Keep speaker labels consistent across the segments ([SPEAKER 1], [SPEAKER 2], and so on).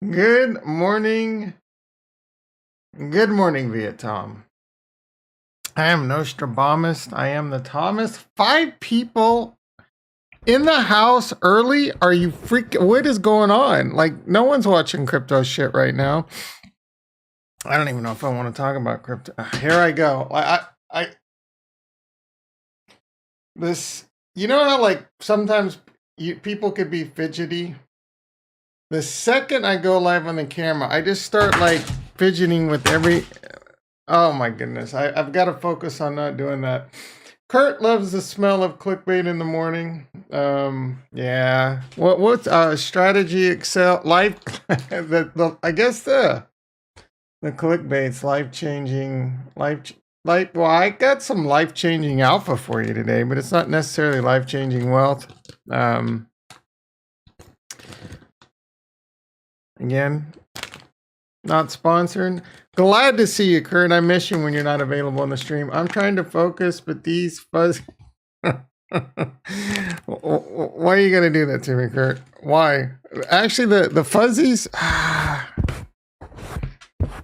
[SPEAKER 1] Good morning. Good morning, Vietnam. I am Nostradamus. I am the Thomas. 5 people in the house early. Are you What is going on? Like, no one's watching crypto shit right now. I don't even know if I want to talk about crypto. Here I go. You know how like sometimes people could be fidgety. The second I go live on the camera, I just start like fidgeting with every. Oh my goodness. I've got to focus on not doing that. Kurt loves the smell of clickbait in the morning. Yeah. What's strategy Excel life? I guess the clickbait's life changing well, I got some life changing alpha for you today, but it's not necessarily life changing wealth. Again, not sponsored. Glad to see you, Kurt. I miss you when you're not available on the stream. I'm trying to focus, but these fuzz. Why are you gonna do that to me, Kurt? Why? Actually, the fuzzies.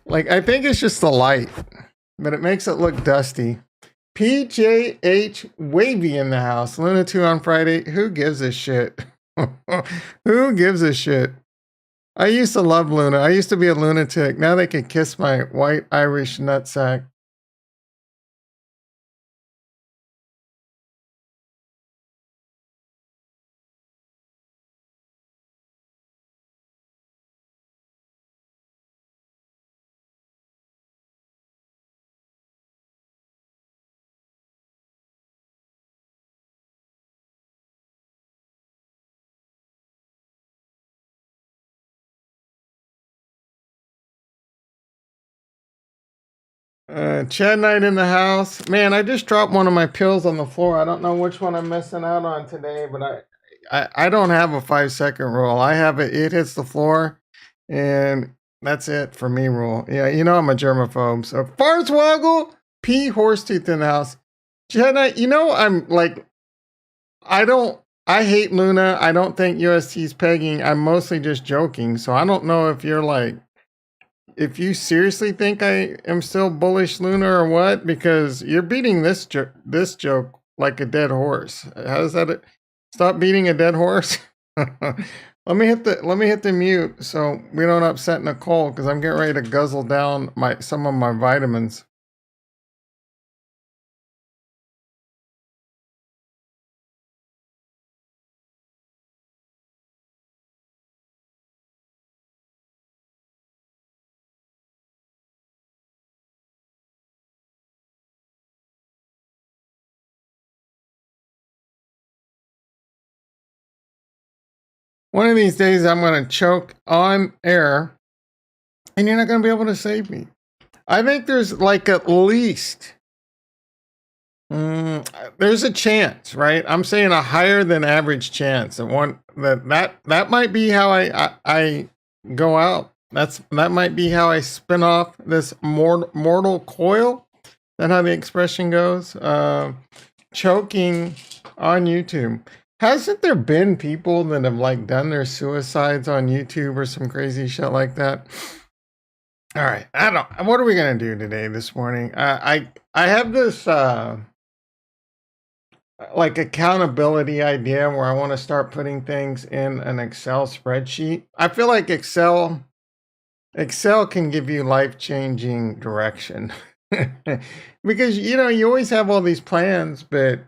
[SPEAKER 1] Like, I think it's just the light, but it makes it look dusty. PJH Wavy in the house. Luna 2 on Friday. Who gives a shit? Who gives a shit? I used to love Luna. I used to be a lunatic. Now they can kiss my white Irish nutsack. Chad Knight in the house. Man, I just dropped one of my pills on the floor. I don't know which one I'm missing out on today, but I don't have a 5-second rule. I have it hits the floor, and that's it for me rule. Yeah, you know I'm a germaphobe. So Farswoggle, P Horsetooth in the house. Chad Knight, you know I'm like, I hate Luna. I don't think UST's pegging. I'm mostly just joking. So I don't know if you're like, if you seriously think I am still bullish Luna or what, because you're beating this joke like a dead horse. How does that stop beating a dead horse? let me hit the mute so we don't upset Nicole, because I'm getting ready to guzzle down some of my vitamins. One of these days I'm going to choke on air and you're not going to be able to save me. I think there's like at least there's a chance, right? I'm saying a higher than average chance that might be how I go out. That might be how I spin off this mortal coil. That how the expression goes? Choking on YouTube. Hasn't there been people that have like done their suicides on YouTube or some crazy shit like that? All right, what are we gonna do today, this morning? I have this like accountability idea where I want to start putting things in an Excel spreadsheet. I feel like Excel can give you life-changing direction. Because you always have all these plans, but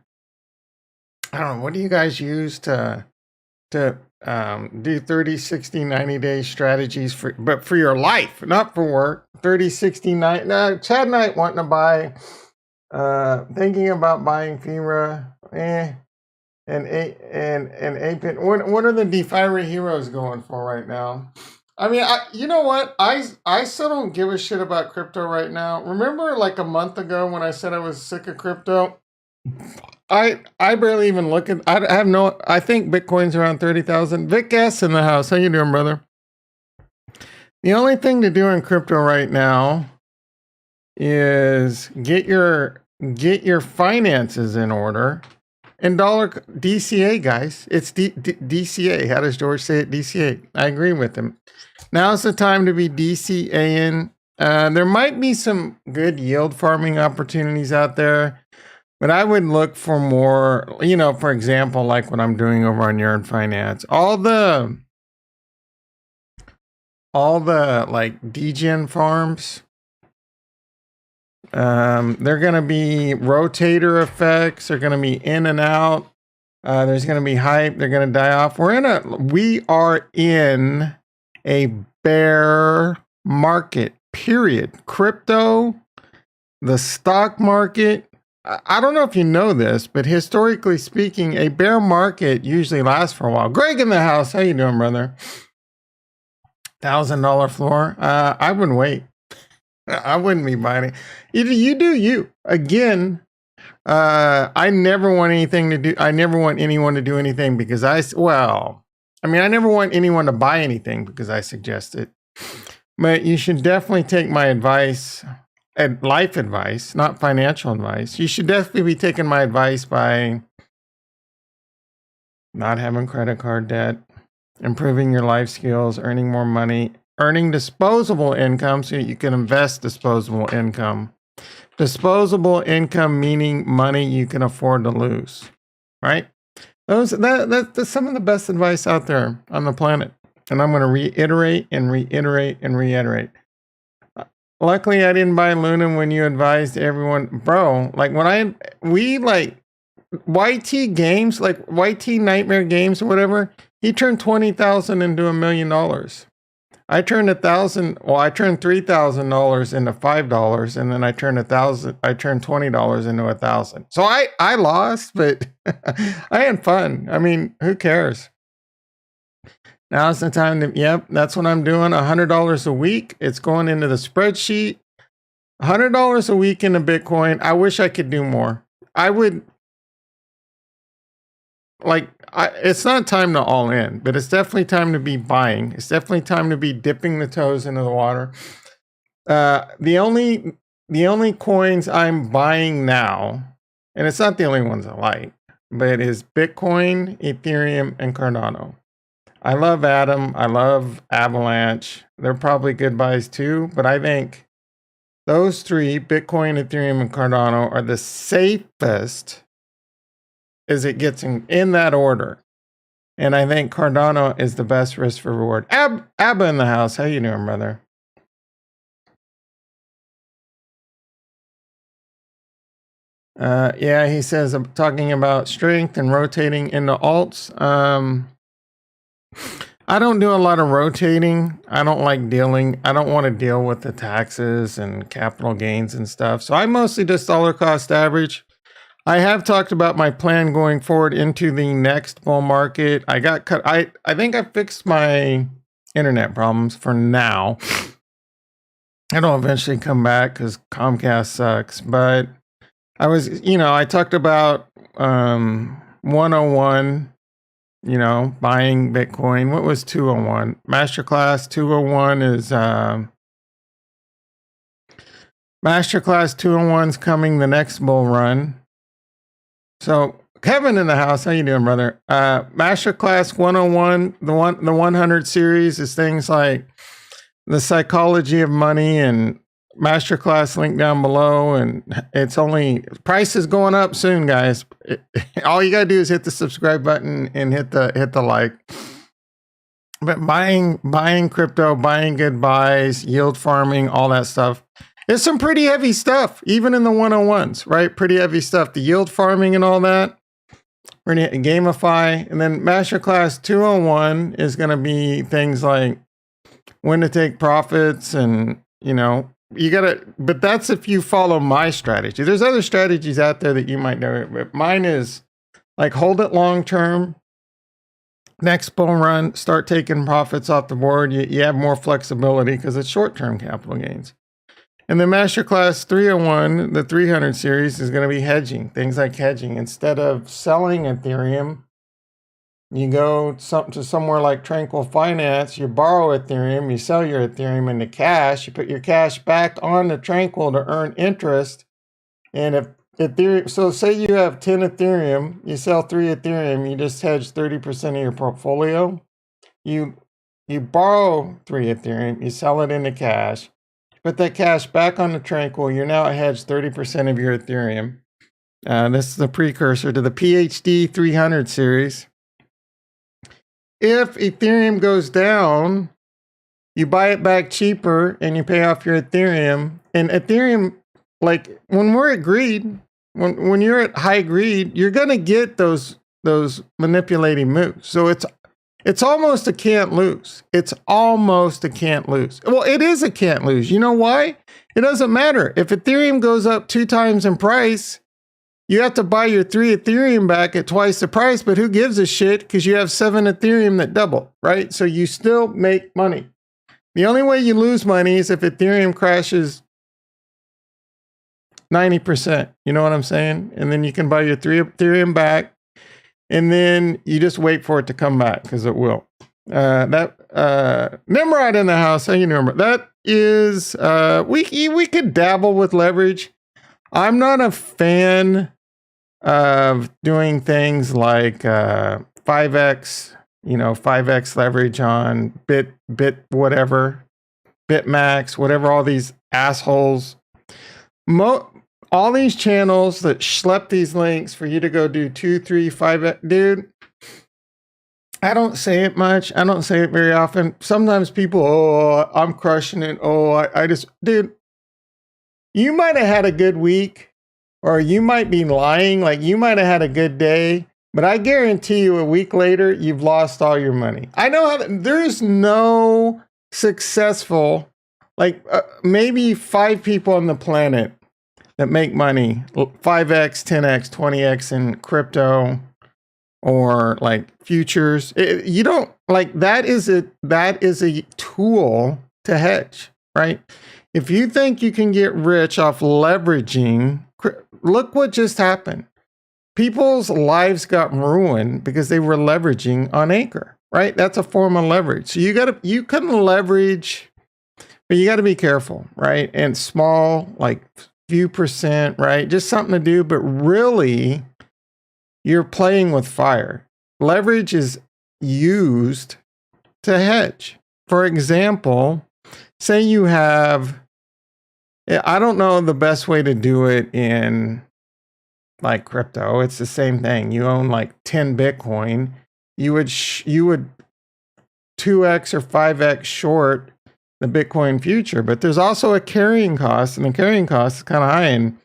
[SPEAKER 1] I don't know, what do you guys use to do 30, 60, 90 day strategies for your life, not for work? 30, 60, 90. No, Chad Knight wanting to buy, thinking about buying FEMA, and Apin. What are the DeFi heroes going for right now? I mean, you know what? I still don't give a shit about crypto right now. Remember like a month ago when I said I was sick of crypto? I barely even look at. I think Bitcoin's around 30,000. Vic S in the house. How you doing, brother? The only thing to do in crypto right now is get your finances in order And dollar DCA, guys. It's DCA. How does George say it? DCA. I agree with him. Now's the time to be DCAing. There might be some good yield farming opportunities out there, but I would look for more, for example, like what I'm doing over on Yearn Finance. All the like degen farms, they're going to be rotator effects. They're going to be in and out. There's going to be hype. They're going to die off. We are in a bear market, period. Crypto, the stock market. I don't know if you know this, but historically speaking, a bear market usually lasts for a while. Greg in the house. How you doing, brother? $1,000 floor. I wouldn't wait. I wouldn't be buying it. You do you. Again, I never want anything to do. I never want anyone to do anything because I never want anyone to buy anything because I suggest it. But you should definitely take my advice, life advice, not financial advice. You should definitely be taking my advice by not having credit card debt, improving your life skills, earning more money, earning disposable income so you can invest disposable income. Disposable income meaning money you can afford to lose, right? That's some of the best advice out there on the planet. And I'm going to reiterate and reiterate and reiterate. Luckily, I didn't buy Luna when you advised everyone, bro. Like YT Games, like YT Nightmare Games or whatever, he turned 20,000 into $1 million. I turned $3,000 into $5, and then I turned $20 into 1,000. So I lost, but I had fun. I mean, who cares? Now's the time that's what I'm doing. $100 a week. It's going into the spreadsheet. $100 a week into Bitcoin. I wish I could do more. It's not time to all in, but it's definitely time to be buying. It's definitely time to be dipping the toes into the water. The only coins I'm buying now, and it's not the only ones I like, but is Bitcoin, Ethereum, and Cardano. I love Atom. I love Avalanche. They're probably good buys too, but I think those three, Bitcoin, Ethereum, and Cardano, are the safest as it gets in that order. And I think Cardano is the best risk for reward. Abba in the house. How you doing, brother? Yeah, he says I'm talking about strength and rotating into alts. I don't do a lot of rotating. I don't like dealing. I don't want to deal with the taxes and capital gains and stuff. So I mostly just dollar cost average. I have talked about my plan going forward into the next bull market. I got cut. I think I fixed my internet problems for now. It'll eventually come back because Comcast sucks. But I talked about 101, buying Bitcoin. What was 201? Masterclass 201 is Masterclass 201's coming the next bull run. So Kevin in the house, how you doing, brother? Masterclass 101, the 100 series is things like the psychology of money, and Masterclass link down below. And it's only price is going up soon, guys. All you gotta do is hit the subscribe button and hit the like. But buying crypto, buying good buys, yield farming, all that stuff. It's some pretty heavy stuff, even in the 101s, right? Pretty heavy stuff. The yield farming and all that. We're going to gamify. And then Masterclass 201 is going to be things like when to take profits and, but that's if you follow my strategy. There's other strategies out there that you might know, but mine is like hold it long term. Next bull run, start taking profits off the board. You have more flexibility because it's short-term capital gains. And the Masterclass 301, the 300 series, is going to be hedging. Things like hedging. Instead of selling Ethereum, you go to somewhere like Tranquil Finance, you borrow Ethereum, you sell your Ethereum into cash, you put your cash back on the Tranquil to earn interest. And if Ethereum. So say you have 10 Ethereum, you sell 3 Ethereum, you just hedge 30% of your portfolio. You you borrow 3 Ethereum, you sell it into cash, put that cash back on the Tranquil. You're now hedged 30% of your Ethereum. This is the precursor to the PhD 300 series. If Ethereum goes down, you buy it back cheaper and you pay off your Ethereum. And Ethereum, like when we're at greed, when you're at high greed, you're gonna get those manipulating moves. So it's almost a can't lose. It's almost a can't lose. Well, it is a can't lose. You know why? It doesn't matter. If Ethereum goes up 2 times in price, you have to buy your 3 Ethereum back at twice the price, but who gives a shit? Because you have 7 Ethereum that double, right? So you still make money. The only way you lose money is if Ethereum crashes 90%. You know what I'm saying? And then you can buy your 3 Ethereum back, and then you just wait for it to come back, because it will. Nimrod in the house. How you Nimrod? That is, we could dabble with leverage. I'm not a fan of doing things like 5x, 5x leverage on bit whatever, Bitmax, whatever, all these assholes. All these channels that schlep these links for you to go do 2, 3, 5x. Dude, I don't say it much. I don't say it very often. Sometimes people, I'm crushing it. I just, dude, you might have had a good week, or you might be lying. Like, you might have had a good day, but I guarantee you a week later, you've lost all your money. I know there's no successful, maybe 5 people on the planet that make money 5x, 10x, 20x in crypto or like futures. You don't that is a tool to hedge, right? If you think you can get rich off leveraging, look what just happened. People's lives got ruined because they were leveraging on Anchor, right? That's a form of leverage. So you can leverage, but you got to be careful, right? And small, like few percent, right? Just something to do, but really you're playing with fire. Leverage is used to hedge. For example, say you have, I don't know the best way to do it in like crypto. It's the same thing. You own like 10 Bitcoin. You would 2x or 5x short the Bitcoin future, but there's also a carrying cost, and the carrying cost is kind of high in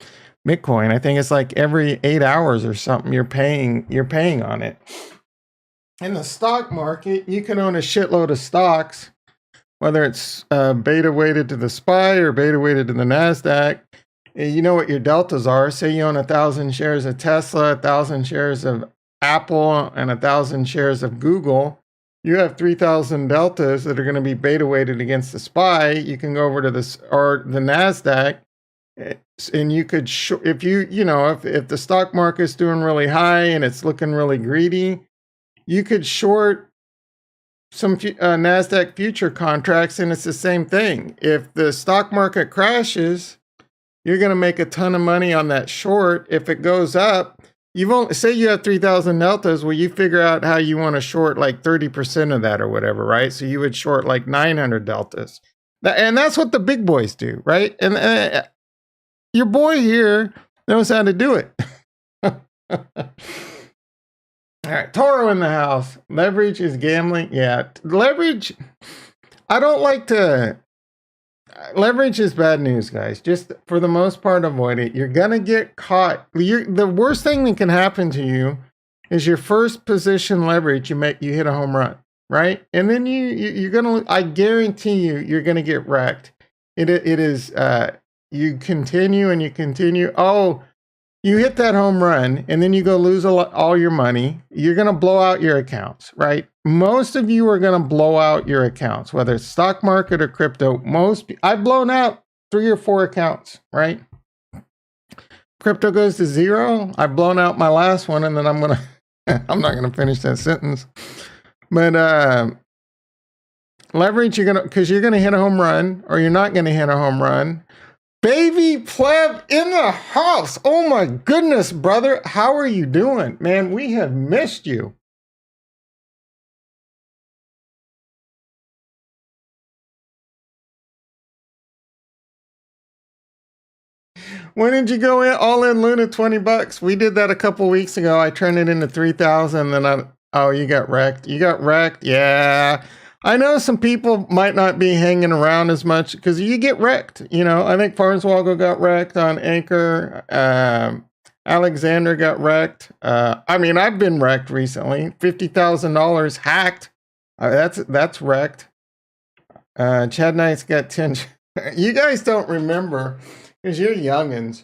[SPEAKER 1] Bitcoin. I think it's like every 8 hours or something you're paying on it. In the stock market, you can own a shitload of stocks, whether it's beta weighted to the SPY or beta weighted to the NASDAQ. You know what your deltas are. Say you own 1,000 shares of Tesla, 1,000 shares of Apple, and 1,000 shares of Google. You have 3,000 deltas that are going to be beta weighted against the SPY. You can go over to the NASDAQ, and you could, if the stock market's doing really high and it's looking really greedy, you could short some NASDAQ future contracts, and it's the same thing. If the stock market crashes, you're going to make a ton of money on that short. If it goes up, say you have 3,000 deltas, well, you figure out how you want to short like 30% of that or whatever, right? So you would short like 900 deltas. And that's what the big boys do, right? And your boy here knows how to do it. All right, Toro in the house. Leverage is gambling. Yeah, leverage. I don't like to. Leverage is bad news, guys. Just for the most part, avoid it. You're gonna get caught. The worst thing that can happen to you is your first position leverage. You hit a home run, right? And then you're gonna. I guarantee you're gonna get wrecked. It is. You continue and you continue. Oh, you hit that home run and then you go lose all your money. You're going to blow out your accounts, right? Most of you are going to blow out your accounts, whether it's stock market or crypto. I've blown out 3 or 4 accounts, right? Crypto goes to 0. I've blown out my last one, and then I'm not going to finish that sentence. But leverage, because you're going to hit a home run, or you're not going to hit a home run. Baby pleb in the house. Oh my goodness, brother. How are you doing? Man, we have missed you. When did you go in all in Luna $20? We did that a couple weeks ago. I turned it into 3,000 then you got wrecked. You got wrecked. Yeah. I know some people might not be hanging around as much because you get wrecked. You know, I think Farnswoggle got wrecked on Anchor. Alexander got wrecked. I mean, I've been wrecked recently. $50,000 hacked. That's wrecked. Chad Knight's got 10. You guys don't remember because you're youngins.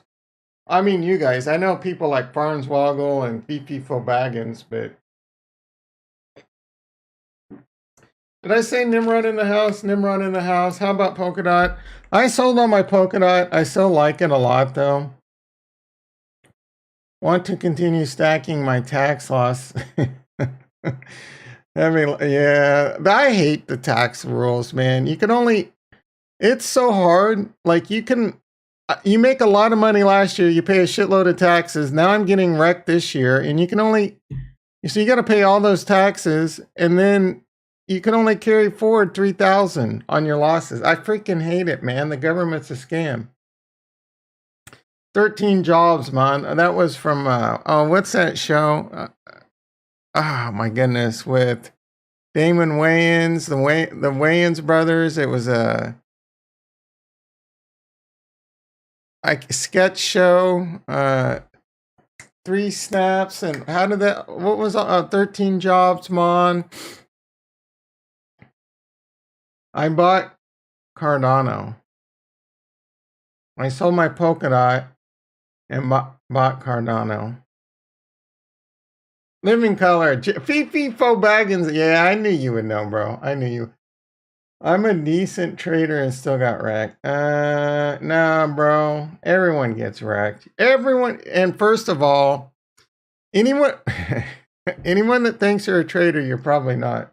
[SPEAKER 1] I mean, you guys. I know people like Farnswoggle and BP Fobaggins, but did I say Nimrod in the house? Nimrod in the house. How about Polkadot? I sold on my Polkadot. I still like it a lot, though. Want to continue stacking my tax loss. I mean, yeah. I hate the tax rules, man. You can only... It's so hard. Like, you make a lot of money last year. You pay a shitload of taxes. Now I'm getting wrecked this year. And you can only... So you got to pay all those taxes. And then... You can only carry forward 3,000 on your losses. I freaking hate it, man. The government's a scam. 13 Jobs, man. That was from, what's that show? Oh, my goodness. With Damon Wayans, the Wayans brothers. It was a sketch show. 3 snaps. And what was 13 Jobs, man? I bought Cardano. I sold my Polkadot and bought Cardano. Living Color. Fifi Fobaggins. Yeah, I knew you would know, bro. I knew you. I'm a decent trader and still got wrecked. Nah, bro. Everyone gets wrecked. Everyone. And first of all, anyone that thinks you're a trader, you're probably not.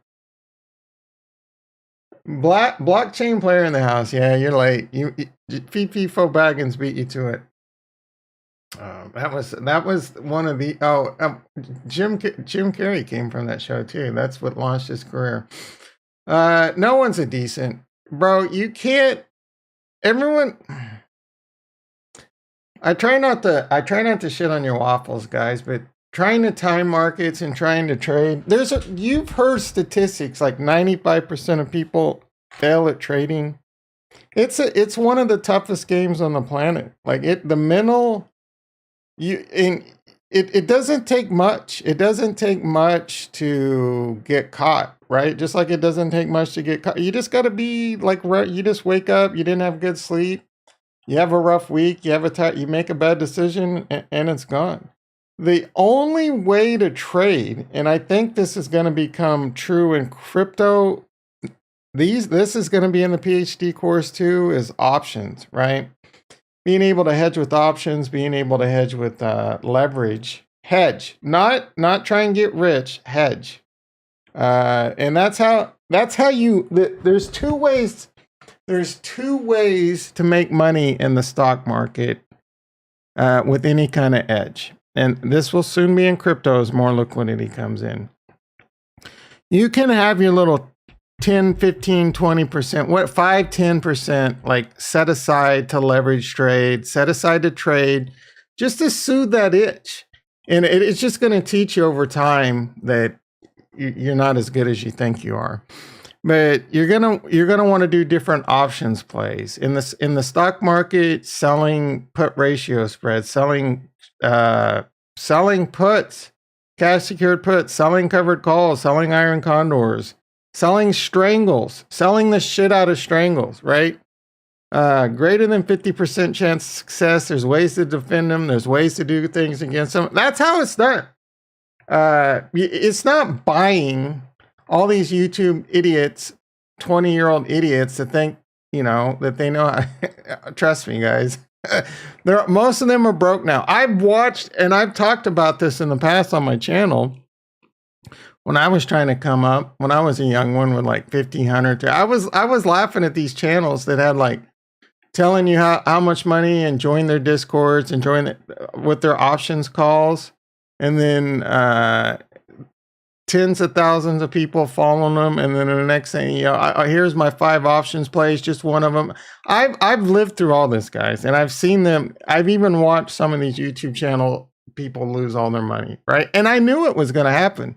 [SPEAKER 1] Blockchain player in the house. Yeah, you're late. Fifi Fobaggins beat you to it. That was one of the Jim Carrey came from that show too. That's what launched his career. No one's a decent, bro. You can't. Everyone. I try not to shit on your waffles, guys, but trying to time markets and trying to trade. You've heard statistics like 95% of people fail at trading. It's one of the toughest games on the planet. Like it doesn't take much. It doesn't take much to get caught, right? Just like it doesn't take much to get caught. You just got to be like, you just wake up, you didn't have good sleep, you have a rough week, you make a bad decision and it's gone. The only way to trade, and I think this is going to become true in crypto, this is going to be in the PhD course too, is options, right? Being able to hedge with options, being able to hedge with leverage. Hedge, not try and get rich, hedge. And that's how there's two ways to make money in the stock market with any kind of edge. And this will soon be in crypto as more liquidity comes in. You can have your little 10, 15, 20%, 5, 10%, like set aside to leverage trade, set aside to trade, just to soothe that itch. And it's just going to teach you over time that you're not as good as you think you are. But you're gonna want to do different options plays in the stock market, selling put ratio spreads, selling puts, cash secured puts, selling covered calls, selling iron condors, selling strangles, selling the shit out of strangles, right? Greater than 50% chance of success. There's ways to defend them. There's ways to do things against them. That's how it's done. It's not buying all these YouTube idiots, 20-year-old idiots that think, that they know. Trust me, guys. Most of them are broke now. I've watched and I've talked about this in the past on my channel. When I was trying to come up, when I was a young one with like 1,500, I was laughing at these channels that had like telling you how much money and join their discords and with their options calls. And then tens of thousands of people following them, and then the next thing, here's my 5 options plays, just one of them. I've lived through all this, guys, and I've seen them. I've even watched some of these YouTube channel people lose all their money, right? And I knew it was going to happen.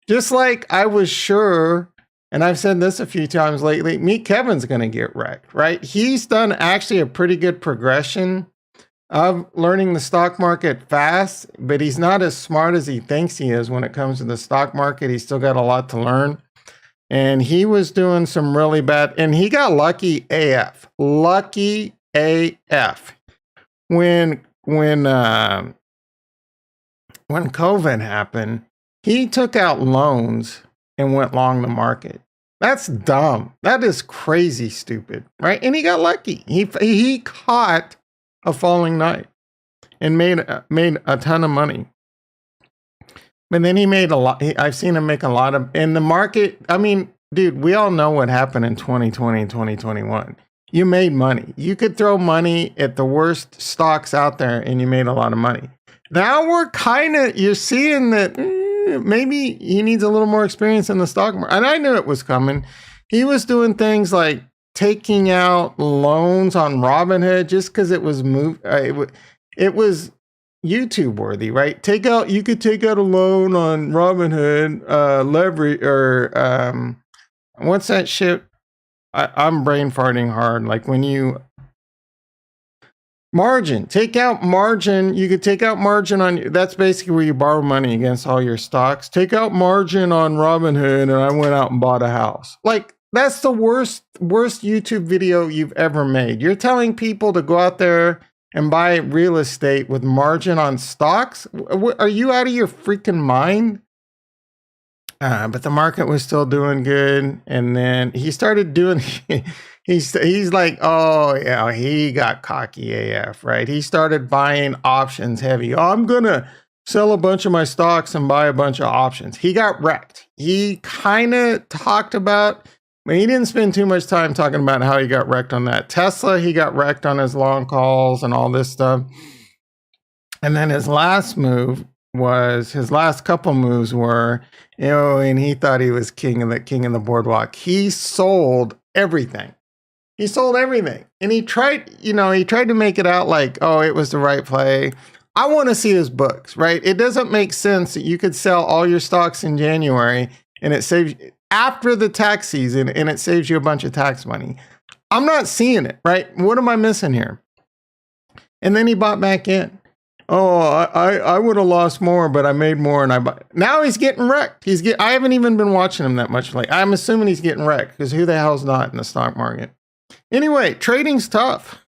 [SPEAKER 1] Just like I was sure, and I've said this a few times lately, Meet Kevin's going to get wrecked, right? He's done actually a pretty good progression of learning the stock market fast, but he's not as smart as he thinks he is when it comes to the stock market. He's still got a lot to learn. And he was doing some really bad, and he got lucky AF. Lucky AF. When COVID happened, he took out loans and went long the market. That's dumb. That is crazy stupid, right? And he got lucky. He caught a falling knife and made a ton of money. But then he made a lot. I've seen him make a lot of in the market. I mean, dude, we all know what happened in 2020 and 2021. You made money. You could throw money at the worst stocks out there and you made a lot of money. Now you're seeing that maybe he needs a little more experience in the stock market. And I knew it was coming. He was doing things like taking out loans on Robinhood just because it was it was YouTube worthy, right? You could take out a loan on Robinhood, leverage, or what's that shit? I'm brain farting hard. Like when you take out margin. You could take out margin on, that's basically where you borrow money against all your stocks. Take out margin on Robinhood, and I went out and bought a house. Like, that's the worst YouTube video you've ever made. You're telling people to go out there and buy real estate with margin on stocks? Are you out of your freaking mind? But the market was still doing good. And then he started doing, he's like, oh yeah, he got cocky AF, right? He started buying options heavy. Oh, I'm going to sell a bunch of my stocks and buy a bunch of options. He got wrecked. He kind of talked about, but he didn't spend too much time talking about how he got wrecked on that. Tesla, he got wrecked on his long calls and all this stuff. And then his last couple moves were, and he thought he was king of the boardwalk. He sold everything. And he tried to make it out like, oh, it was the right play. I want to see his books, right? It doesn't make sense that you could sell all your stocks in January and it saves after the tax season, and it saves you a bunch of tax money. I'm not seeing it, right? What am I missing here? And then he bought back in. Oh, I would have lost more, but I made more, and now he's getting wrecked. I haven't even been watching him that much lately. I'm assuming he's getting wrecked because who the hell's not in the stock market? Anyway, trading's tough.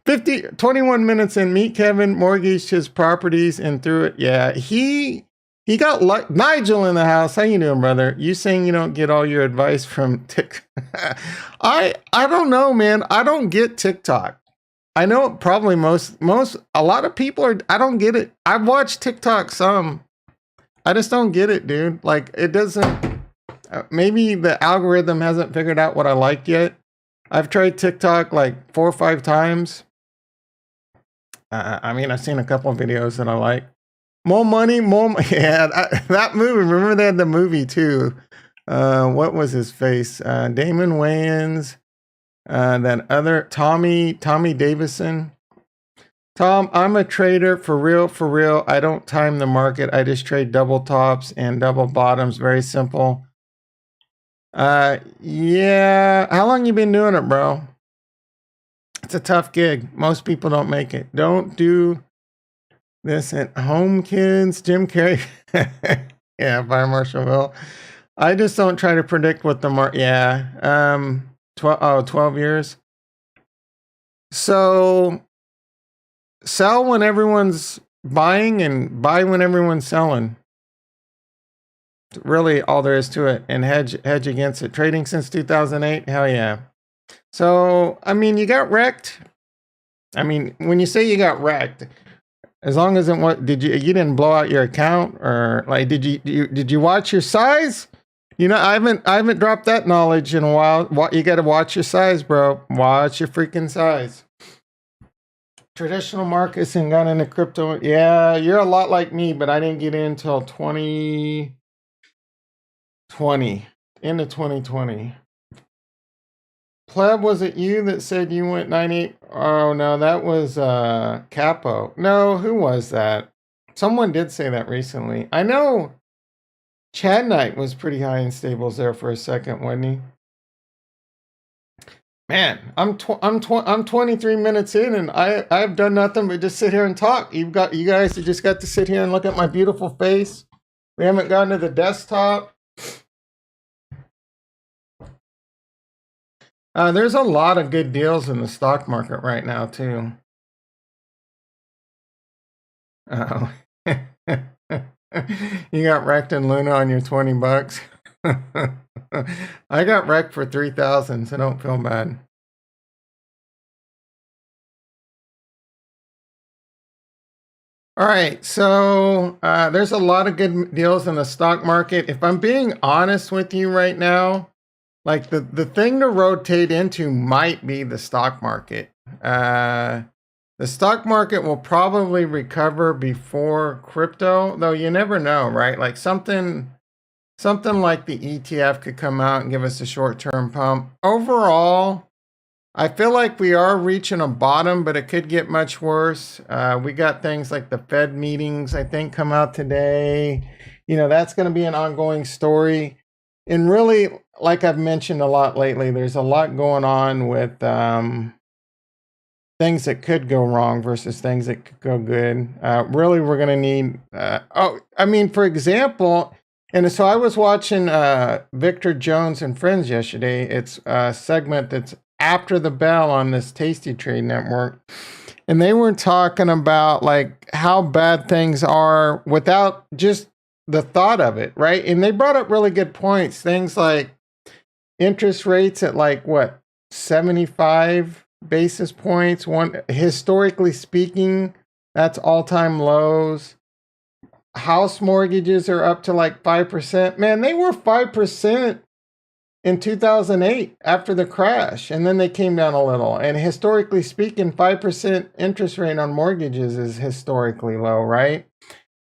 [SPEAKER 1] 21 minutes in, Meet Kevin mortgaged his properties and threw it. Yeah, he got Nigel in the house. How you doing, brother? You saying you don't get all your advice from TikTok? I don't know, man. I don't get TikTok. I know probably a lot of people are. I don't get it. I've watched TikTok some. I just don't get it, dude. Like, it doesn't. Maybe the algorithm hasn't figured out what I like yet. I've tried TikTok like 4 or 5 times. I've seen a couple of videos that I like. More money, more. Yeah, that movie. Remember they had the movie too. What was his face? Damon Wayans. That other Tommy Davison. Tom, I'm a trader for real. I don't time the market. I just trade double tops and double bottoms. Very simple. Yeah. How long you been doing it, bro? It's a tough gig. Most people don't make it. Don't do this at home, kids. Jim Carrey. Yeah, Fire Marshallville. I just don't try to predict what the market. Yeah. 12 years. So sell when everyone's buying and buy when everyone's selling. Really all there is to it, and hedge against it. Trading since 2008. Hell yeah. So, you got wrecked. When you say you got wrecked, as long as you didn't blow out your account, or like, did you watch your size? I haven't dropped that knowledge in a while. You got to watch your size, bro. Watch your freaking size. Traditional markets and got into crypto. Yeah, you're a lot like me, but I didn't get in until 2020, into 2020. Pleb, was it you that said you went 98? Oh no, that was Capo. No, who was that? Someone did say that recently. I know Chad Knight was pretty high in stables there for a second, wasn't he? Man, I'm 23 minutes in, and I've done nothing but just sit here and talk. You guys have just got to sit here and look at my beautiful face. We haven't gotten to the desktop. There's a lot of good deals in the stock market right now too. Oh. You got wrecked in Luna on your $20. I got wrecked for 3,000, so don't feel bad. All right, so there's a lot of good deals in the stock market. If I'm being honest with you right now, like the thing to rotate into might be the stock market. The stock market will probably recover before crypto, though you never know, right? Like something like the ETF could come out and give us a short-term pump. Overall, I feel like we are reaching a bottom, but it could get much worse. We got things like the Fed meetings, I think, come out today. That's going to be an ongoing story. And really, like I've mentioned a lot lately, there's a lot going on with things that could go wrong versus things that could go good. Really, we're going to need, for example, and so I was watching Victor Jones and Friends yesterday. It's a segment that's after the bell on this Tasty Trade Network. And they were talking about like how bad things are without just the thought of it, right? And they brought up really good points. Things like interest rates at 75 basis points. Historically speaking, that's all-time lows. House mortgages are up to 5%. Man, they were 5% in 2008 after the crash, and then they came down a little. And historically speaking, 5% interest rate on mortgages is historically low, right?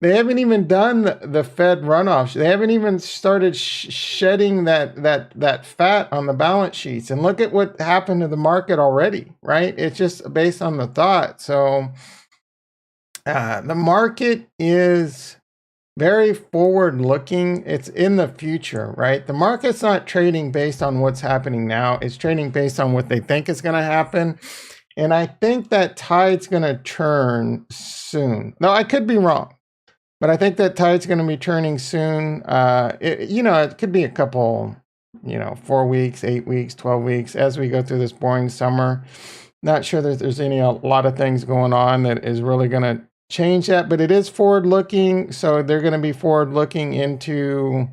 [SPEAKER 1] They haven't even done the Fed runoff. They haven't even started shedding that fat on the balance sheets. And look at what happened to the market already, right? It's just based on the thought. So the market is very forward looking. It's in the future, right? The market's not trading based on what's happening now. It's trading based on what they think is going to happen. And I think that tide's going to turn soon. No, I could be wrong, but I think that tide's going to be turning soon. It could be a couple, 4 weeks, 8 weeks, 12 weeks as we go through this boring summer. Not sure that there's a lot of things going on that is really going to change that, but it is forward looking. So they're going to be forward looking into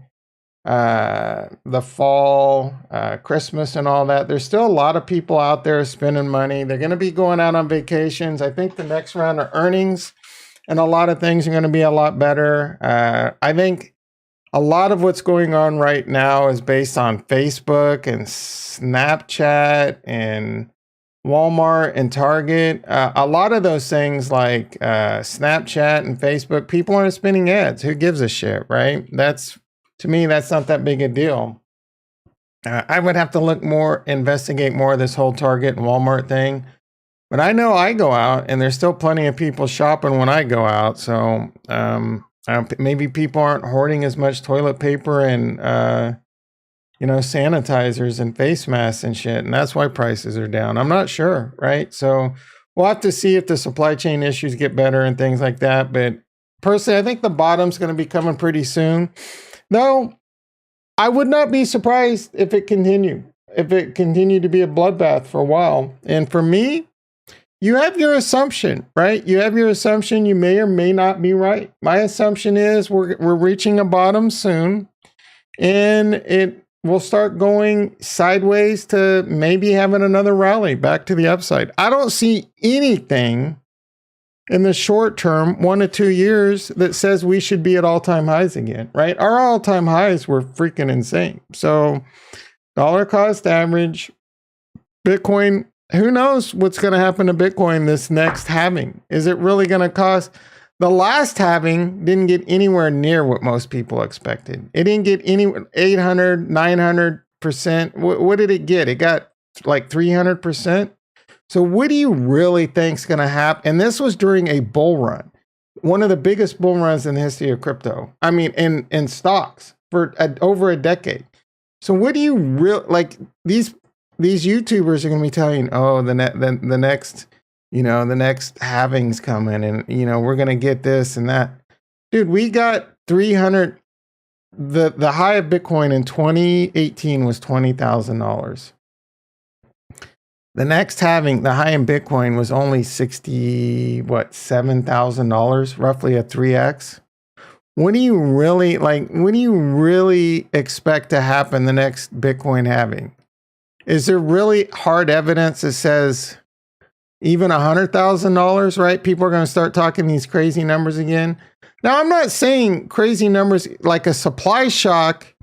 [SPEAKER 1] the fall, Christmas and all that. There's still a lot of people out there spending money. They're going to be going out on vacations. I think the next round of earnings and a lot of things are going to be a lot better. I think a lot of what's going on right now is based on Facebook and Snapchat and Walmart and Target. A lot of those things like Snapchat and Facebook, people aren't spending ads. Who gives a shit, right? To me, that's not that big a deal. I would have to investigate more of this whole Target and Walmart thing. But I know I go out and there's still plenty of people shopping when I go out. So maybe people aren't hoarding as much toilet paper and sanitizers and face masks and shit. And that's why prices are down. I'm not sure, right? So we'll have to see if the supply chain issues get better and things like that. But personally, I think the bottom's going to be coming pretty soon. Though I would not be surprised if it continued to be a bloodbath for a while. And for me, you have your assumption, right? You have your assumption. You may or may not be right. My assumption is we're reaching a bottom soon, and it will start going sideways to maybe having another rally back to the upside. I don't see anything in the short term, 1 to 2 years, that says we should be at all-time highs again, right? Our all-time highs were freaking insane. So dollar cost average, Bitcoin, who knows what's going to happen to Bitcoin this next halving? Is it really going to cost? The last halving didn't get anywhere near what most people expected. It didn't get any 800, 900%. What did it get? It got like 300%. So what do you really think is going to happen? And this was during a bull run, one of the biggest bull runs in the history of crypto. I mean, in stocks for over a decade. So what do you really like? These YouTubers are going to be telling, oh, the next, you know, the next halving's coming, and you know we're going to get this and that. Dude, we got 300. The high of Bitcoin in 2018 was $20,000. The next halving, the high in Bitcoin was only $7,000, roughly a 3x. What do you really like? What do you really expect to happen the next Bitcoin halving? Is there really hard evidence that says even $100,000, right? People are going to start talking these crazy numbers again. Now, I'm not saying crazy numbers like a supply shock.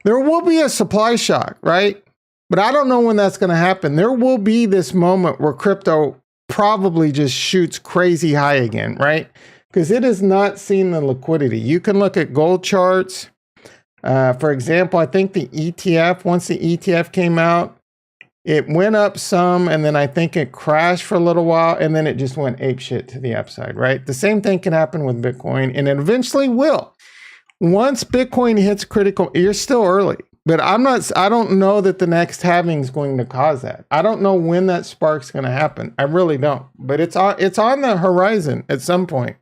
[SPEAKER 1] There will be a supply shock, right? But I don't know when that's going to happen. There will be this moment where crypto probably just shoots crazy high again, right? Because it has not seen the liquidity. You can look at gold charts. For example, I think the ETF, once the ETF came out, it went up some, and then I think it crashed for a little while, and then it just went apeshit to the upside, right? The same thing can happen with Bitcoin, and it eventually will. Once Bitcoin hits critical, you're still early, but I don't know that the next halving is going to cause that. I don't know when that spark's going to happen. I really don't, but it's on the horizon at some point.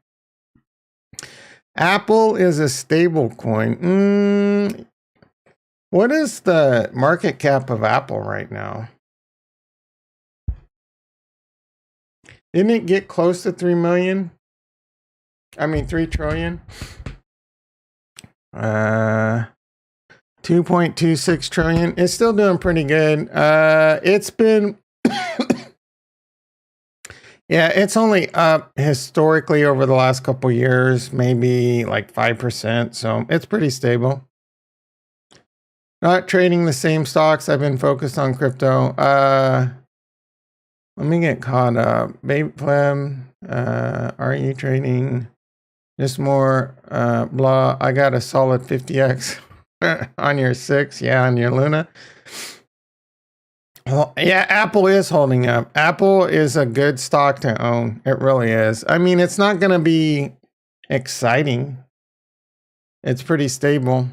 [SPEAKER 1] Apple is a stable coin. What is the market cap of Apple right now? Didn't it get close to 3 million? I mean, 3 trillion? 2.26 trillion. It's still doing pretty good. It's been, yeah, it's only up historically over the last couple years, maybe like 5%. So it's pretty stable. Not trading the same stocks. I've been focused on crypto. Let me get caught up. Babe Pleb, are you trading just more blah? I got a solid 50x on your 6. Yeah, on your Luna. Well, yeah, Apple is holding up. Apple is a good stock to own. It really is. I mean, it's not going to be exciting. It's pretty stable.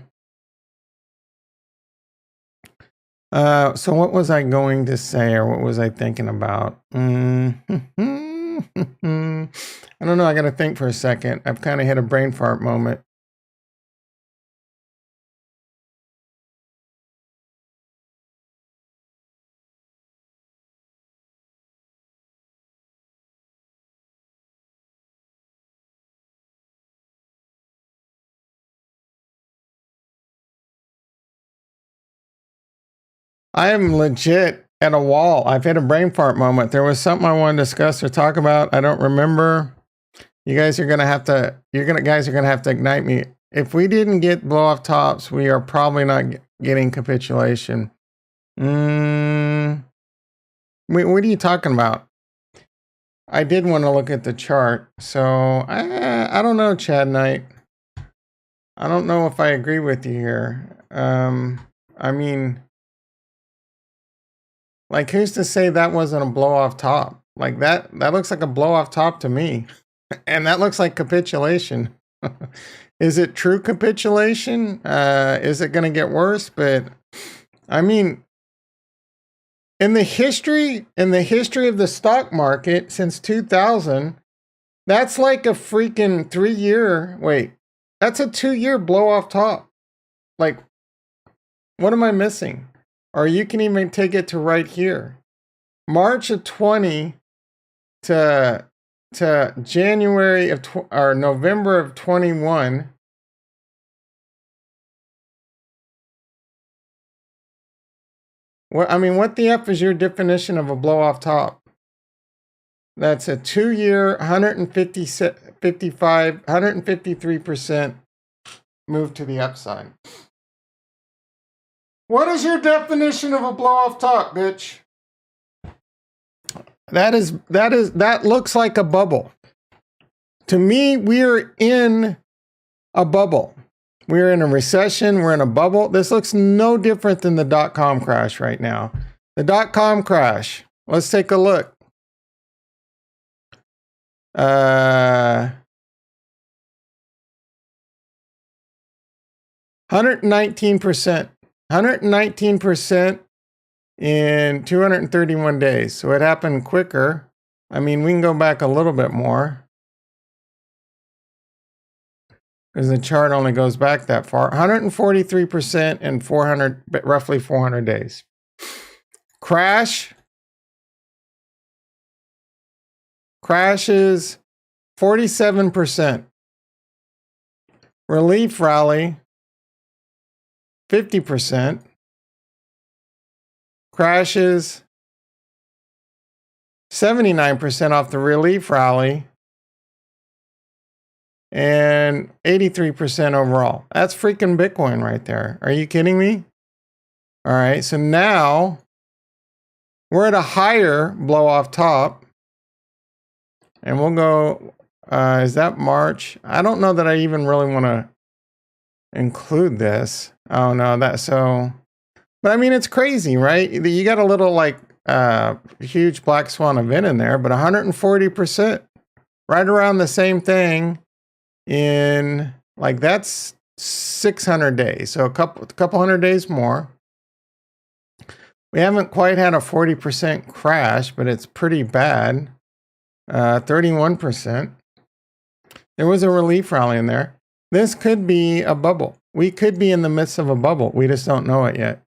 [SPEAKER 1] So what was I going to say, or what was I thinking about? I don't know. I got to think for a second. I've kind of hit a brain fart moment. I am legit at a wall. I've hit a brain fart moment. There was something I wanted to discuss or talk about. I don't remember. You guys are gonna have to. Guys are gonna have to ignite me. If we didn't get blow off tops, we are probably not getting capitulation. What are you talking about? I did want to look at the chart, so I don't know, Chad Knight. I don't know if I agree with you here. I mean, like, who's to say that wasn't a blow off top? Like that looks like a blow off top to me. And that looks like capitulation. Is it true capitulation? Is it going to get worse? But I mean, in the history of the stock market since 2000, that's like a freaking 3-year. Wait, that's a 2-year blow off top. Like, what am I missing? Or you can even take it to right here. March of 20 to January of or November of 21. What the F is your definition of a blow off top? That's a 2-year, 153% move to the upside. What is your definition of a blow off top, bitch? That looks like a bubble. To me, we're in a bubble. We're in a recession. We're in a bubble. This looks no different than the dot-com crash right now. The dot-com crash. Let's take a look. 119%. 119% in 231 days. So it happened quicker. I mean, we can go back a little bit more, because the chart only goes back that far. 143% in roughly 400 days. Crash. Crashes 47%. Relief rally 50%. Crashes 79% off the relief rally and 83% overall. That's freaking Bitcoin right there. Are you kidding me? All right, so now we're at a higher blow off top. And we'll go, is that March? I don't know that I even really want to include this. Oh no, but I mean, it's crazy, right? You got a little like huge black swan event in there, but 140%, right around the same thing in like, that's 600 days. So a couple hundred days more. We haven't quite had a 40% crash, but it's pretty bad. 31%. There was a relief rally in there. This could be a bubble. We could be in the midst of a bubble. We just don't know it yet.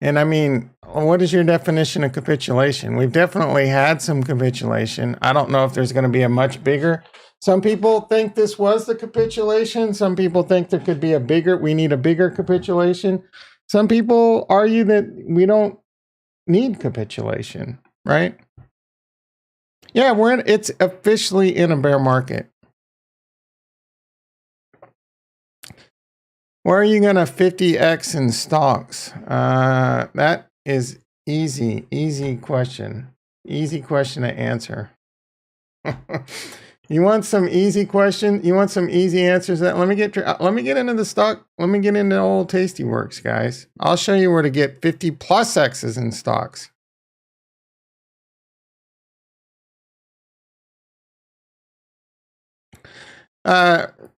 [SPEAKER 1] And I mean, what is your definition of capitulation? We've definitely had some capitulation. I don't know if there's going to be a much bigger. Some people think this was the capitulation. Some people think there could be we need a bigger capitulation. Some people argue that we don't need capitulation, right? Yeah, it's officially in a bear market. Where are you going to 50x in stocks? That is easy question. Easy question to answer. You want some easy question? You want some easy answers? Let me get into the stock. Let me get into old Tasty Works, guys. I'll show you where to get 50 plus X's in stocks.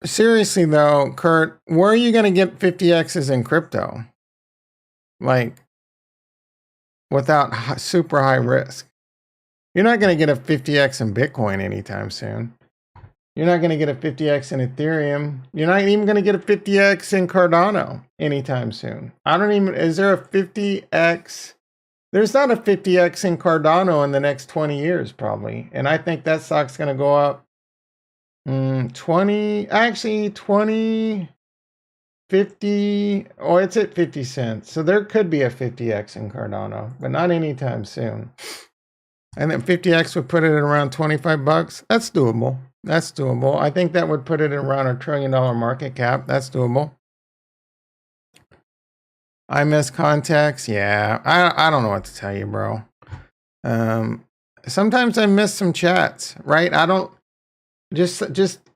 [SPEAKER 1] Seriously though, Kurt, where are you going to get 50 X's in crypto? Like, without super high risk. You're not going to get a 50x in Bitcoin anytime soon. You're not going to get a 50x in Ethereum. You're not even going to get a 50x in Cardano anytime soon. Is there a 50x? There's not a 50x in Cardano in the next 20 years, probably. And I think that stock's going to go up 20, 50. Oh, it's at 50 cents. So there could be a 50x in Cardano, but not anytime soon. And then 50x would put it at around 25 bucks. That's doable. That's doable. I think that would put it at around $1 trillion market cap. That's doable. I miss contacts. Yeah, I don't know what to tell you, bro. Sometimes I miss some chats, right? I don't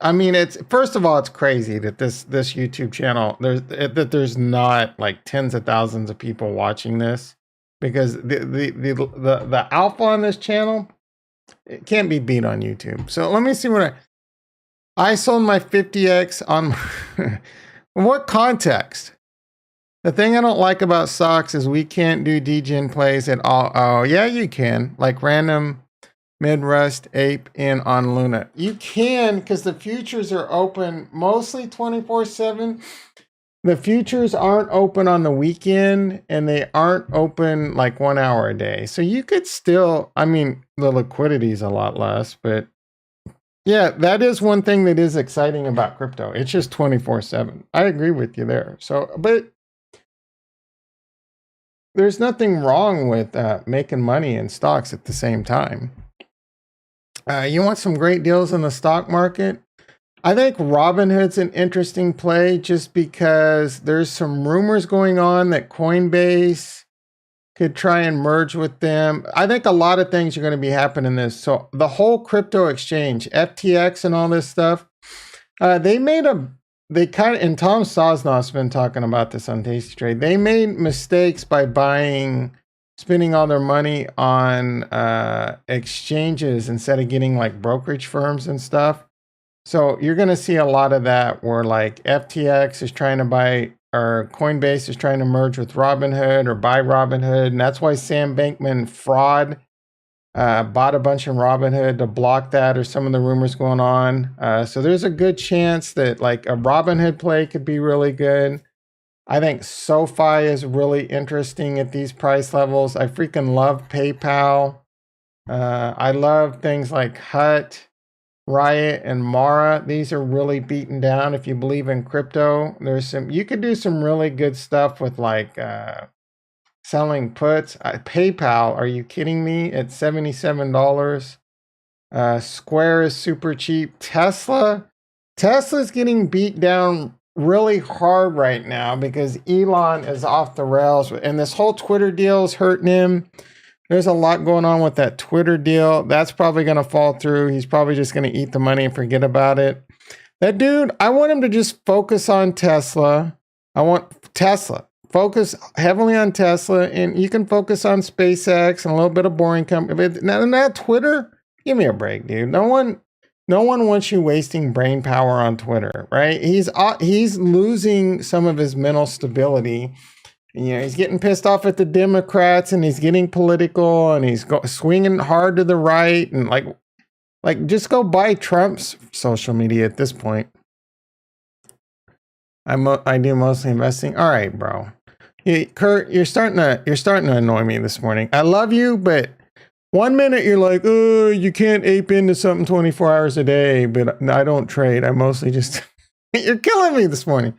[SPEAKER 1] I mean, it's, first of all, it's crazy that this YouTube channel, there's not like tens of thousands of people watching this, because the alpha on this channel, it can't be beat on YouTube. So let me see what I sold my 50x on what context? The thing I don't like about stocks is we can't do degen plays at all. Oh yeah, you can, like random mid-rest ape in on Luna. You can, because the futures are open mostly 24/7. The futures aren't open on the weekend, and they aren't open like 1 hour a day. So you could still, I mean, the liquidity is a lot less, but yeah, that is one thing that is exciting about crypto. It's just 24/7. I agree with you there. So, but there's nothing wrong with making money in stocks at the same time. You want some great deals in the stock market? I think Robinhood's an interesting play just because there's some rumors going on that Coinbase could try and merge with them. I think a lot of things are going to be happening this. So the whole crypto exchange, FTX and all this stuff, and Tom Sosnoff's been talking about this on Tasty Trade. They made mistakes by spending all their money on exchanges instead of getting like brokerage firms and stuff. So you're going to see a lot of that where like FTX is trying to buy, or Coinbase is trying to merge with Robinhood or buy Robinhood. And that's why Sam Bankman Fraud bought a bunch in Robinhood to block that, or some of the rumors going on. So there's a good chance that like a Robinhood play could be really good. I think SoFi is really interesting at these price levels. I freaking love PayPal. I love things like Hut, Riot, and Mara. These are really beaten down. If you believe in crypto, you could do some really good stuff with like selling puts. PayPal, are you kidding me? At $77. Square is super cheap. Tesla's getting beat down really hard right now because Elon is off the rails, and this whole Twitter deal is hurting him. There's a lot going on with that Twitter deal. That's probably going to fall through. He's probably just going to eat the money and forget about it. That dude, I want him to just focus on Tesla. I want Tesla. Focus heavily on Tesla, and you can focus on SpaceX and a little bit of boring company. Now Twitter, give me a break, dude. No one wants you wasting brain power on Twitter, right? He's losing some of his mental stability. You know, he's getting pissed off at the Democrats, and he's getting political, and he's swinging hard to the right, and like just go buy Trump's social media at this point. I do mostly investing. All right, bro. Kurt, you're starting to annoy me this morning. I love you, but 1 minute you're like, oh, you can't ape into something 24 hours a day, but I don't trade. I mostly just, you're killing me this morning.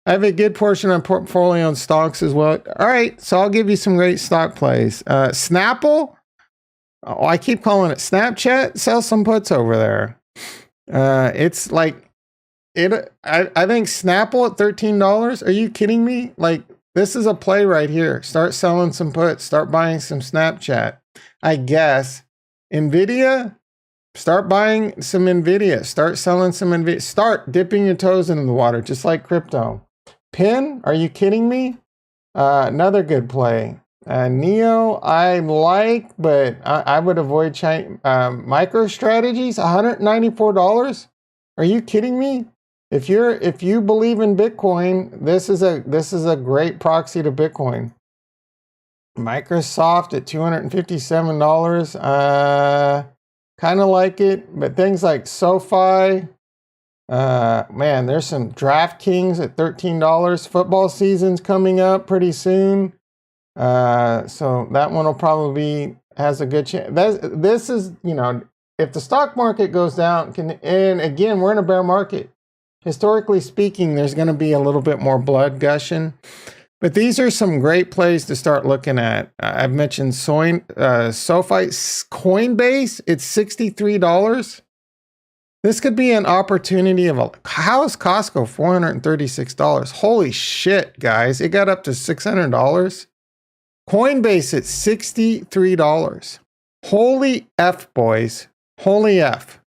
[SPEAKER 1] I have a good portion of portfolio on stocks as well. All right, so I'll give you some great stock plays. Snapple, I keep calling it Snapchat. Sell some puts over there. It's like it. I think Snapple at $13. Are you kidding me? Like, this is a play right here. Start selling some puts. Start buying some Snapchat. I guess Nvidia. Start buying some Nvidia. Start selling some Nvidia. Start dipping your toes into the water, just like crypto. Pin, are you kidding me? Another good play. Neo, I like, but I would avoid MicroStrategies, $194. Are you kidding me? If you believe in Bitcoin, this is a great proxy to Bitcoin. Microsoft at $257. Kind of like it, but things like SoFi, man, there's some DraftKings at $13. Football season's coming up pretty soon. So that one will probably has a good chance. This is, you know, if the stock market goes down, and again, we're in a bear market. Historically speaking, there's going to be a little bit more blood gushing. But these are some great plays to start looking at. I've mentioned SoFi, Coinbase, it's $63. This could be an opportunity how is Costco $436? Holy shit, guys. It got up to $600. Coinbase at $63. Holy F, boys. Holy F.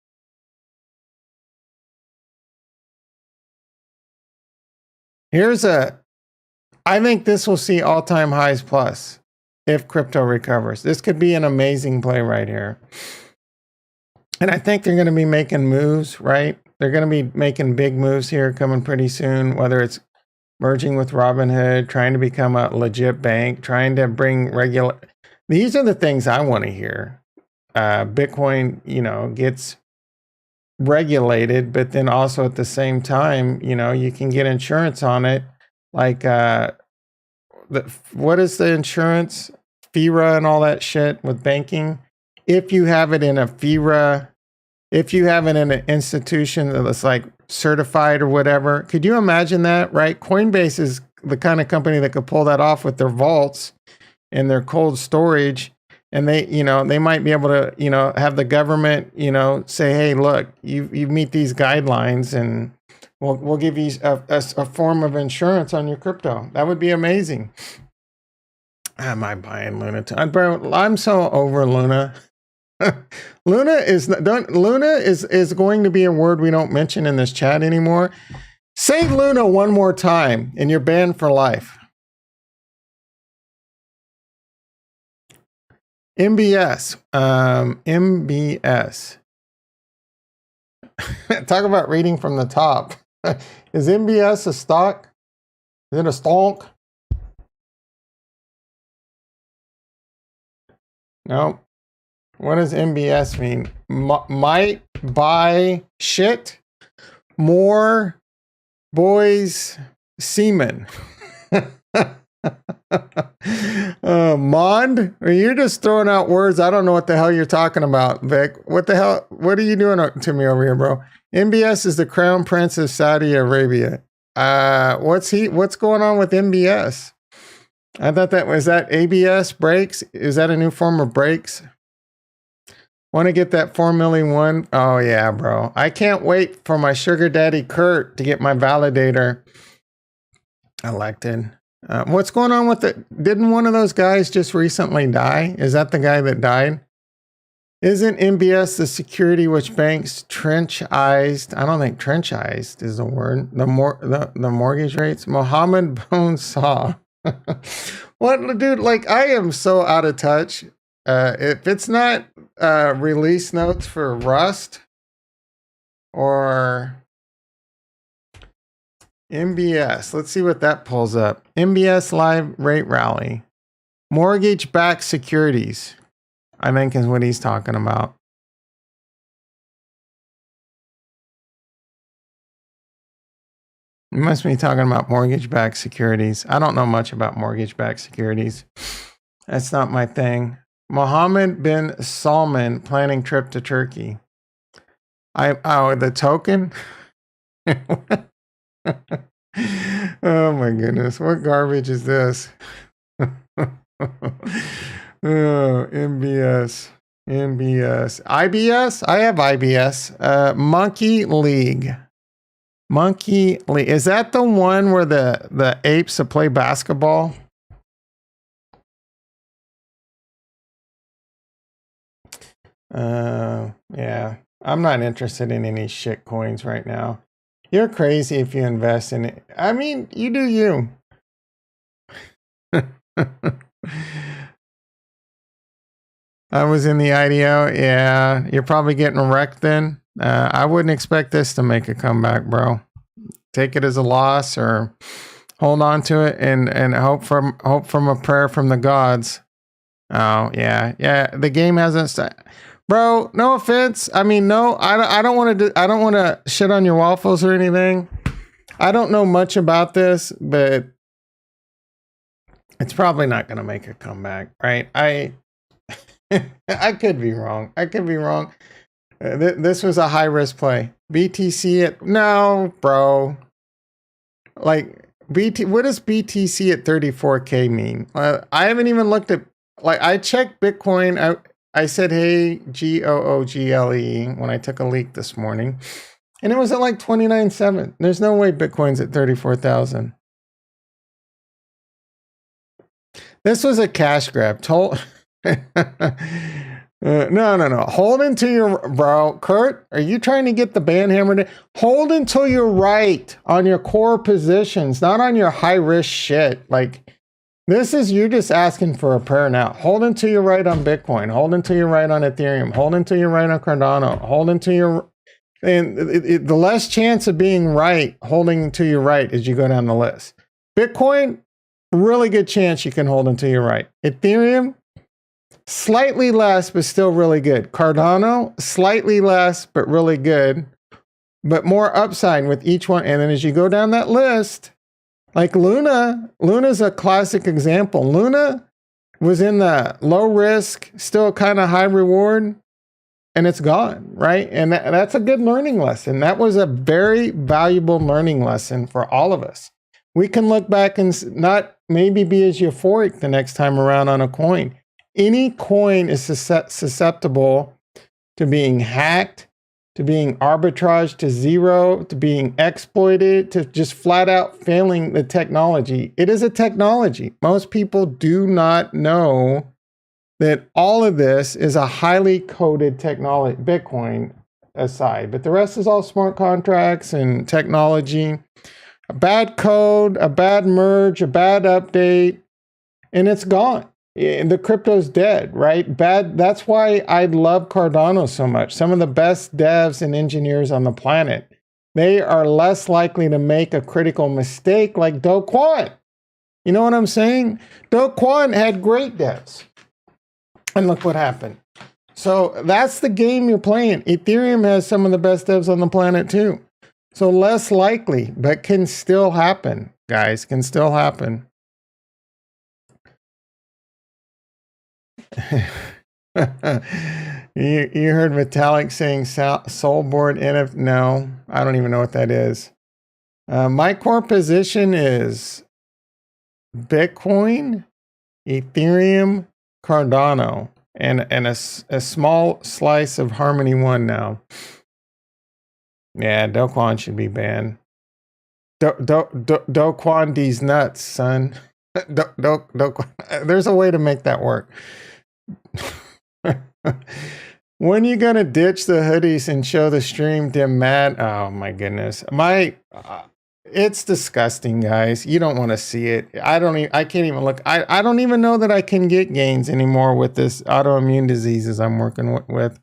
[SPEAKER 1] I think this will see all-time highs plus if crypto recovers. This could be an amazing play right here. And I think they're going to be making moves, right? They're going to be making big moves here coming pretty soon, whether it's merging with Robinhood, trying to become a legit bank, trying to bring These are the things I want to hear. Bitcoin, you know, gets regulated, but then also at the same time, you know, you can get insurance on it. Like, what is the insurance? FIRA and all that shit with banking. If you have it in a FIRA, if you have it in an institution that's like certified or whatever, could you imagine that, right? Coinbase is the kind of company that could pull that off with their vaults. in their cold storage, and they might be able to, have the government, say, hey, look, you meet these guidelines, and we'll give you a form of insurance on your crypto. That would be amazing. Am I buying Luna? Bro, I'm so over Luna. Luna is going to be a word we don't mention in this chat anymore. Say Luna one more time and you're banned for life. MBS. MBS. Talk about reading from the top. Is MBS a stock? Is it a stonk? No. What does MBS mean? Might buy shit more boys semen. Mond, you're just throwing out words. I don't know what the hell you're talking about, Vic. What the hell? What are you doing to me over here, bro? MBS is the crown prince of Saudi Arabia. What's going on with MBS? I thought was that ABS brakes? Is that a new form of brakes? Want to get that 4 million one? Oh yeah, bro. I can't wait for my sugar daddy Kurt to get my validator elected. What's going on with it? Didn't one of those guys just recently die? Is that the guy that died? Isn't MBS the security which banks trench-ized? I don't think trench-ized is the word. The mortgage rates. Mohammed Bone Saw. What, dude? Like, I am so out of touch. If it's not release notes for Rust or MBS, let's see what that pulls up. MBS live rate rally, mortgage-backed securities, I think is what he's talking about. You must be talking about mortgage-backed securities. I don't know much about mortgage-backed securities. That's not my thing. Mohammed bin Salman planning trip to Turkey. The token? Oh my goodness. What garbage is this? MBS. IBS? I have IBS. Monkey League. Monkey League. Is that the one where the apes that play basketball? Yeah. I'm not interested in any shit coins right now. You're crazy if you invest in it. I mean, you do you. I was in the IDO. Yeah, you're probably getting wrecked then. I wouldn't expect this to make a comeback, bro. Take it as a loss or hold on to it and hope from a prayer from the gods. Oh, yeah. The game hasn't started. Bro, no offense. I mean, no, I don't want to shit on your waffles or anything. I don't know much about this, but it's probably not going to make a comeback, right? I could be wrong. This was a high risk play. BTC no, bro. Like what does BTC at 34K mean? I haven't even looked at, like, I checked Bitcoin. I said, hey, GOOGLE when I took a leak this morning, and it was at like 29.7. There's no way Bitcoin's at 34,000. This was a cash grab. No. Hold until you're, bro. Kurt, are you trying to get the band hammered? Hold until you're right on your core positions, not on your high risk shit. Like, this is, you're just asking for a prayer now. Hold until you're right on Bitcoin. Hold until you're right on Ethereum. Hold until you're right on Cardano. Hold until you're, and the less chance of being right, holding until you're right as you go down the list. Bitcoin, really good chance you can hold until you're right. Ethereum, slightly less, but still really good. Cardano, slightly less, but really good. But more upside with each one. And then as you go down that list, like Luna's a classic example. Luna was in the low risk, still kind of high reward, and it's gone, right? And that's a good learning lesson. That was a very valuable learning lesson for all of us. We can look back and not maybe be as euphoric the next time around on a coin. Any coin is susceptible to being hacked, to being arbitraged to zero, to being exploited, to just flat out failing the technology. It is a technology. Most people do not know that all of this is a highly coded technology, Bitcoin aside, but the rest is all smart contracts and technology. A bad code, a bad merge, a bad update, and it's gone. The crypto's dead, right? Bad. That's why I love Cardano so much. Some of the best devs and engineers on the planet. They are less likely to make a critical mistake like Do Kwon. You know what I'm saying? Do Kwon had great devs. And look what happened. So that's the game you're playing. Ethereum has some of the best devs on the planet too. So less likely, but can still happen, guys. Can still happen. you heard Vitalik saying Soulboard NF? No, I don't even know what that is. My core position is Bitcoin, Ethereum, Cardano, and a small slice of Harmony One now. Yeah, Do Kwon should be banned. Do Kwon these nuts, son. There's a way to make that work. When you gonna ditch the hoodies and show the stream dim mat? Oh my goodness, it's disgusting, guys. You don't want to see it. I can't even look. I don't even know that I can get gains anymore with this autoimmune diseases I'm working with.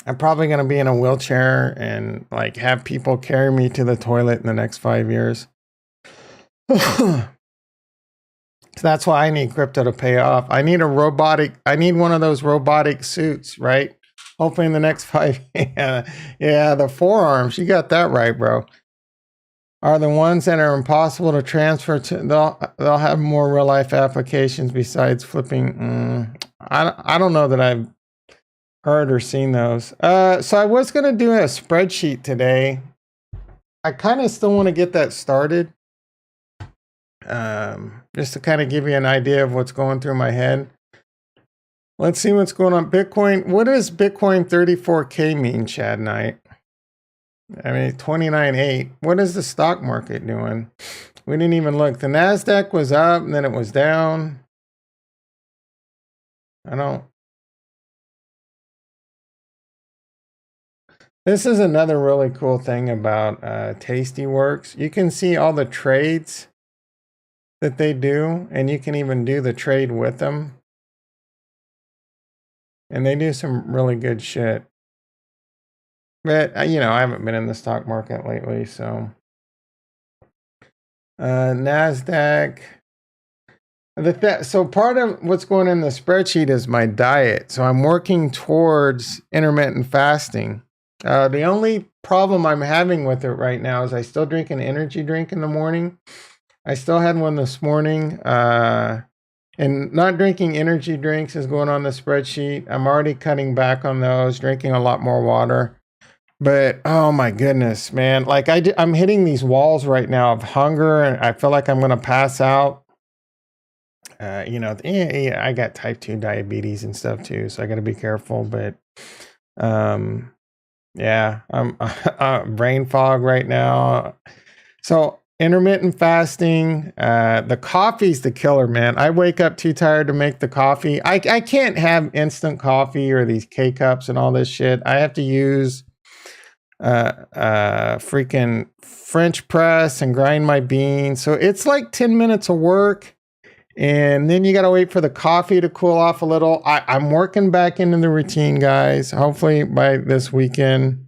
[SPEAKER 1] I'm probably going to be in a wheelchair and like have people carry me to the toilet in the next 5 years. So that's why I need crypto to pay off. I need one of those robotic suits, right? Hopefully in the next 5 years. Yeah, the forearms. You got that right, bro. Are the ones that are impossible to transfer to, they'll have more real life applications besides flipping. I don't know that I've heard or seen those. So I was going to do a spreadsheet today. I kind of still want to get that started. Just to kind of give you an idea of what's going through my head. Let's see what's going on. Bitcoin. What does Bitcoin 34K mean, Chad Knight? I mean, 29.8. What is the stock market doing? We didn't even look. The NASDAQ was up and then it was down. This is another really cool thing about Tastyworks. You can see all the trades that they do, and you can even do the trade with them. And they do some really good shit. But, you know, I haven't been in the stock market lately, so. NASDAQ. So part of what's going in the spreadsheet is my diet. So I'm working towards intermittent fasting. The only problem I'm having with it right now is I still drink an energy drink in the morning. I still had one this morning. And not drinking energy drinks is going on the spreadsheet. I'm already cutting back on those, drinking a lot more water. But, oh my goodness, man. Like I'm hitting these walls right now of hunger, and I feel like I'm going to pass out. You know, I got type 2 diabetes and stuff too, so I got to be careful. But, yeah, I'm brain fog right now. So intermittent fasting, the coffee's the killer, man. I wake up too tired to make the coffee. I can't have instant coffee or these K-cups and all this shit. I have to use freaking French press and grind my beans. So it's like 10 minutes of work. And then you got to wait for the coffee to cool off a little. I'm working back into the routine, guys. Hopefully by this weekend.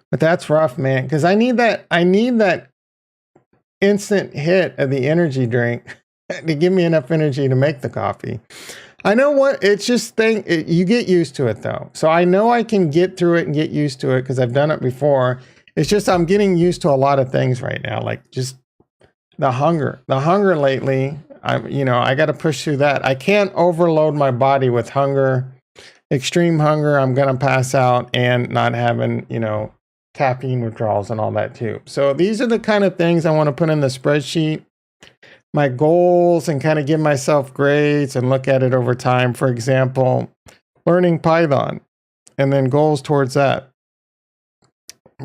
[SPEAKER 1] But that's rough, man. Because I need that instant hit of the energy drink to give me enough energy to make the coffee. I know what, it's just you get used to it though. So I know I can get through it and get used to it because I've done it before. It's just I'm getting used to a lot of things right now, like just the hunger lately. I got to push through that. I can't overload my body with hunger, extreme hunger. I'm going to pass out and not having, caffeine withdrawals and all that too. So these are the kind of things I want to put in the spreadsheet, my goals, and kind of give myself grades and look at it over time. For example, learning Python and then goals towards that.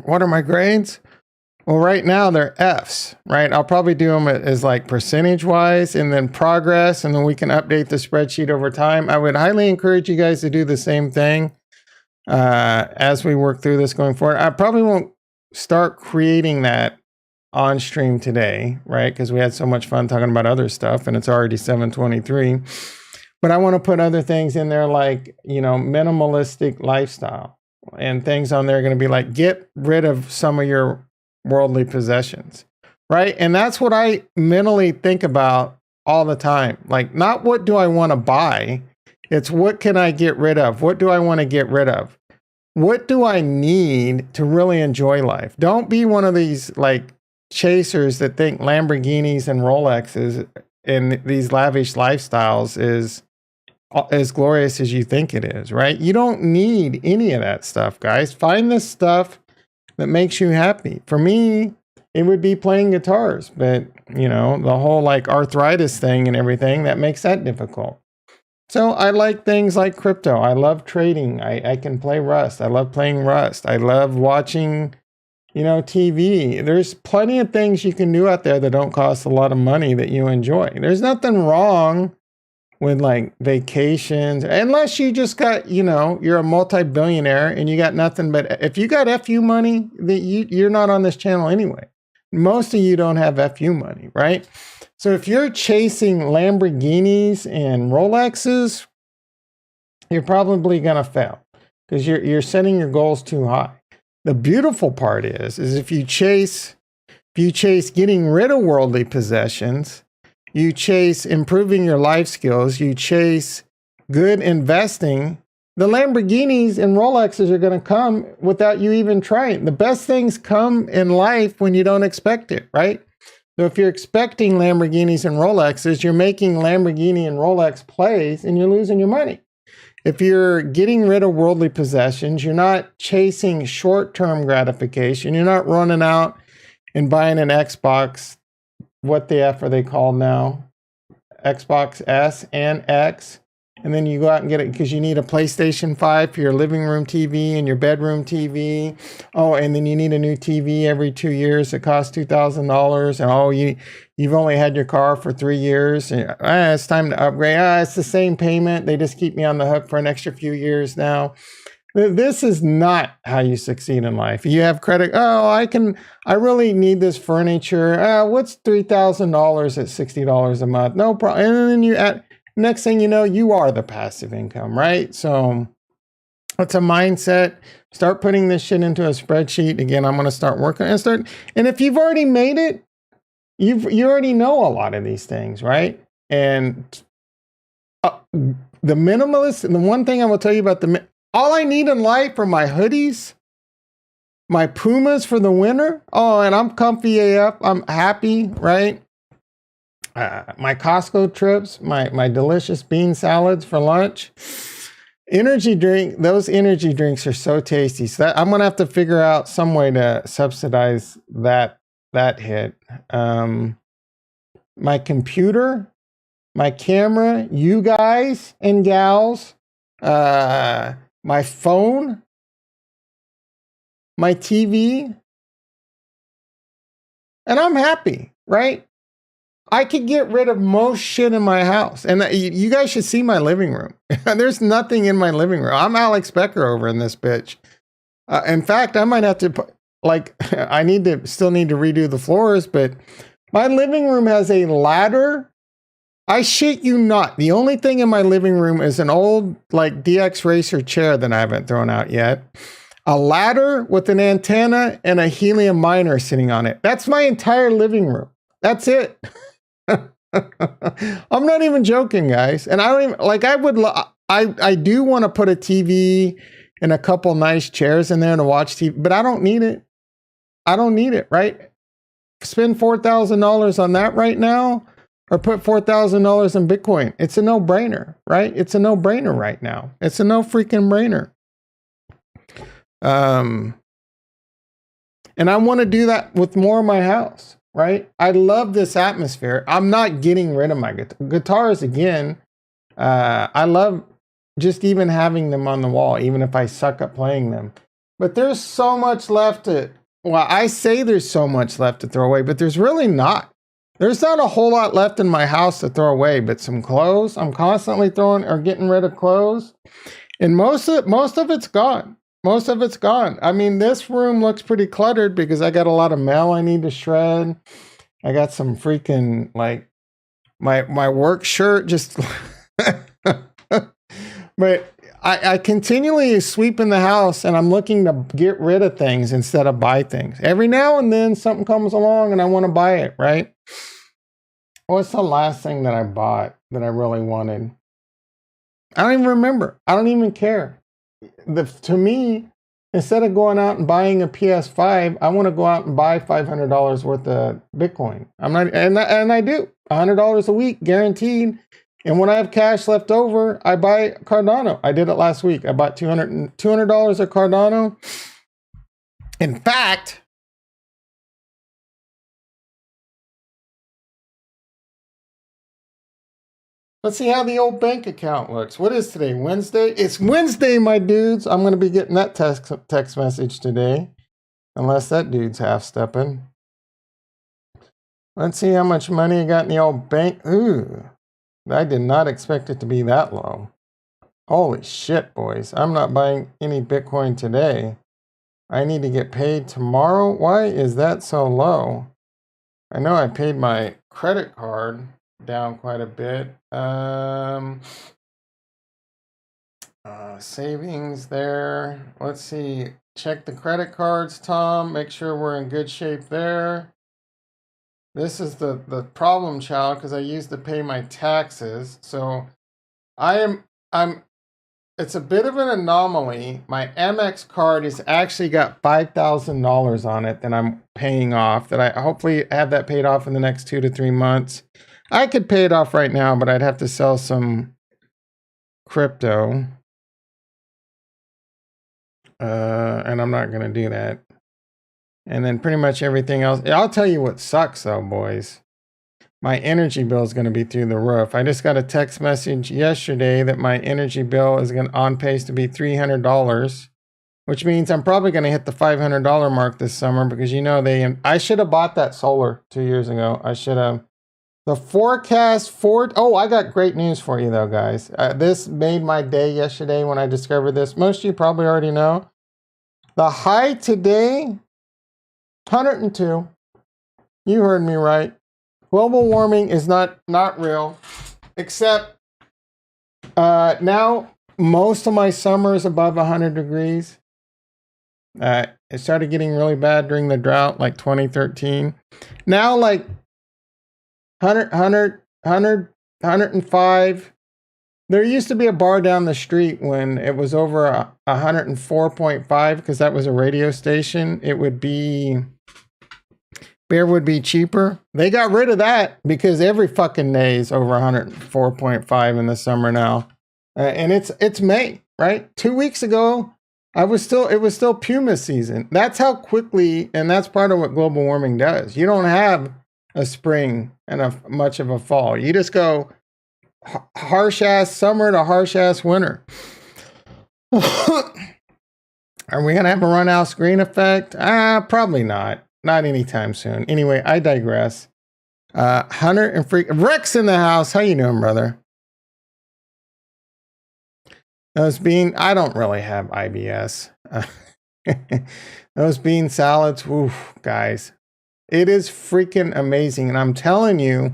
[SPEAKER 1] What are my grades? Well, right now they're Fs, right? I'll probably do them as like percentage wise and then progress, and then we can update the spreadsheet over time. I would highly encourage you guys to do the same thing as we work through this going forward. I probably won't start creating that on stream today, right? Because we had so much fun talking about other stuff and it's already 7:23. But I want to put other things in there like, minimalistic lifestyle, and things on there are going to be like, get rid of some of your worldly possessions, right? And that's what I mentally think about all the time. Like, not what do I want to buy? It's what can I get rid of? What do I want to get rid of? What do I need to really enjoy life? Don't be one of these like chasers that think Lamborghinis and Rolexes and these lavish lifestyles is as glorious as you think it is, right? You don't need any of that stuff, guys. Find the stuff that makes you happy. For me, it would be playing guitars, but the whole like arthritis thing and everything, that makes that difficult. So I like things like crypto. I love trading. I can play Rust. I love playing Rust. I love watching, TV. There's plenty of things you can do out there that don't cost a lot of money that you enjoy. There's nothing wrong with like vacations, unless you just got, you're a multi-billionaire and you got nothing. But if you got FU money, you're not on this channel anyway. Most of you don't have FU money, right? So if you're chasing Lamborghinis and Rolexes, you're probably going to fail because you're setting your goals too high. The beautiful part is if you chase getting rid of worldly possessions, you chase improving your life skills, you chase good investing, the Lamborghinis and Rolexes are going to come without you even trying. The best things come in life when you don't expect it, right? So if you're expecting Lamborghinis and Rolexes, you're making Lamborghini and Rolex plays and you're losing your money. If you're getting rid of worldly possessions, you're not chasing short-term gratification. You're not running out and buying an Xbox. What the F are they called now? Xbox S and X. And then you go out and get it because you need a PlayStation 5 for your living room TV and your bedroom TV. Oh, and then you need a new TV every 2 years. It costs $2,000. And you've only had your car for 3 years. And, it's time to upgrade. It's the same payment. They just keep me on the hook for an extra few years now. This is not how you succeed in life. You have credit. Oh, I really need this furniture. What's $3,000 at $60 a month? No problem. And then next thing you know, you are the passive income, right? So it's a mindset. Start putting this shit into a spreadsheet. Again, I'm going to start working and And if you've already made it, you already know a lot of these things, right? And the minimalist, and the one thing I will tell you about all I need in life are my hoodies, my Pumas for the winter. Oh, and I'm comfy AF. I'm happy, right? My Costco trips, my delicious bean salads for lunch. Energy drink, those energy drinks are so tasty. So I'm going to have to figure out some way to subsidize that hit. My computer, my camera, you guys and gals, my phone, my TV, and I'm happy, right? I could get rid of most shit in my house. And you guys should see my living room. There's nothing in my living room. I'm Alex Becker over in this bitch. In fact, I might have to, still need to redo the floors, but my living room has a ladder. I shit you not. The only thing in my living room is an old DX Racer chair that I haven't thrown out yet. A ladder with an antenna and a helium miner sitting on it. That's my entire living room. That's it. I'm not even joking, guys. And I don't even I do want to put a TV and a couple nice chairs in there to watch TV, but I don't need it. I don't need it, right? Spend $4,000 on that right now or put $4,000 in Bitcoin. It's a no-brainer, right? It's a no-brainer right now. It's a no freaking brainer. And I want to do that with more of my house, right? I love this atmosphere. I'm not getting rid of my guitars again. I love just even having them on the wall, even if I suck at playing them. But there's so much left to, well, I say there's so much left to throw away, but there's really not. There's not a whole lot left in my house to throw away, but some clothes. I'm constantly throwing or getting rid of clothes. And most of it's gone. Most of it's gone. I mean, this room looks pretty cluttered because I got a lot of mail I need to shred. I got some freaking, like, my work shirt just... But I continually sweep in the house and I'm looking to get rid of things instead of buy things. Every now and then something comes along and I want to buy it, right? What's the last thing that I bought that I really wanted? I don't even remember. I don't even care. To me, instead of going out and buying a PS5, I want to go out and buy $500 worth of Bitcoin. And I do $100 a week guaranteed. And when I have cash left over, I buy Cardano. I did it last week. I bought $200 of Cardano. In fact, let's see how the old bank account looks. What is today? Wednesday? It's Wednesday, my dudes. I'm going to be getting that text message today. Unless that dude's half-stepping. Let's see how much money I got in the old bank. Ooh. I did not expect it to be that low. Holy shit, boys. I'm not buying any Bitcoin today. I need to get paid tomorrow. Why is that so low? I know I paid my credit card down quite a bit. Savings there. Let's see. Check the credit cards, Tom. Make sure we're in good shape there. This is the problem child because I used to pay my taxes. So it's a bit of an anomaly. My Amex card has actually got $5,000 on it that I'm paying off, that I hopefully have that paid off in the next 2 to 3 months. I could pay it off right now, but I'd have to sell some crypto. And I'm not going to do that. And then pretty much everything else. I'll tell you what sucks though, boys. My energy bill is going to be through the roof. I just got a text message yesterday that my energy bill is on pace to be $300, which means I'm probably going to hit the $500 mark this summer because, you know, I should have bought that solar 2 years ago. I should have. The forecast for, oh, I got great news for you though, guys. This made my day yesterday when I discovered this. Most of you probably already know. The high today, 102. You heard me right. Global warming is not real, except now most of my summer is above 100 degrees. It started getting really bad during the drought, like 2013. Now, like 105. There used to be a bar down the street when it was over 104.5 because that was a radio station. It would be... beer would be cheaper. They got rid of that because every fucking day is over 104.5 in the summer now. And it's May, right? 2 weeks ago, it was still Puma season. That's how quickly, and that's part of what global warming does. You don't have a spring and much of a fall. You just go harsh ass summer to harsh ass winter. Are we going to have a run out screen effect? Probably not. Not anytime soon. Anyway, I digress. Hunter and Freak. Rex in the house. How you doing, brother? I don't really have IBS. Those bean salads. Oof, guys. It is freaking amazing. And I'm telling you,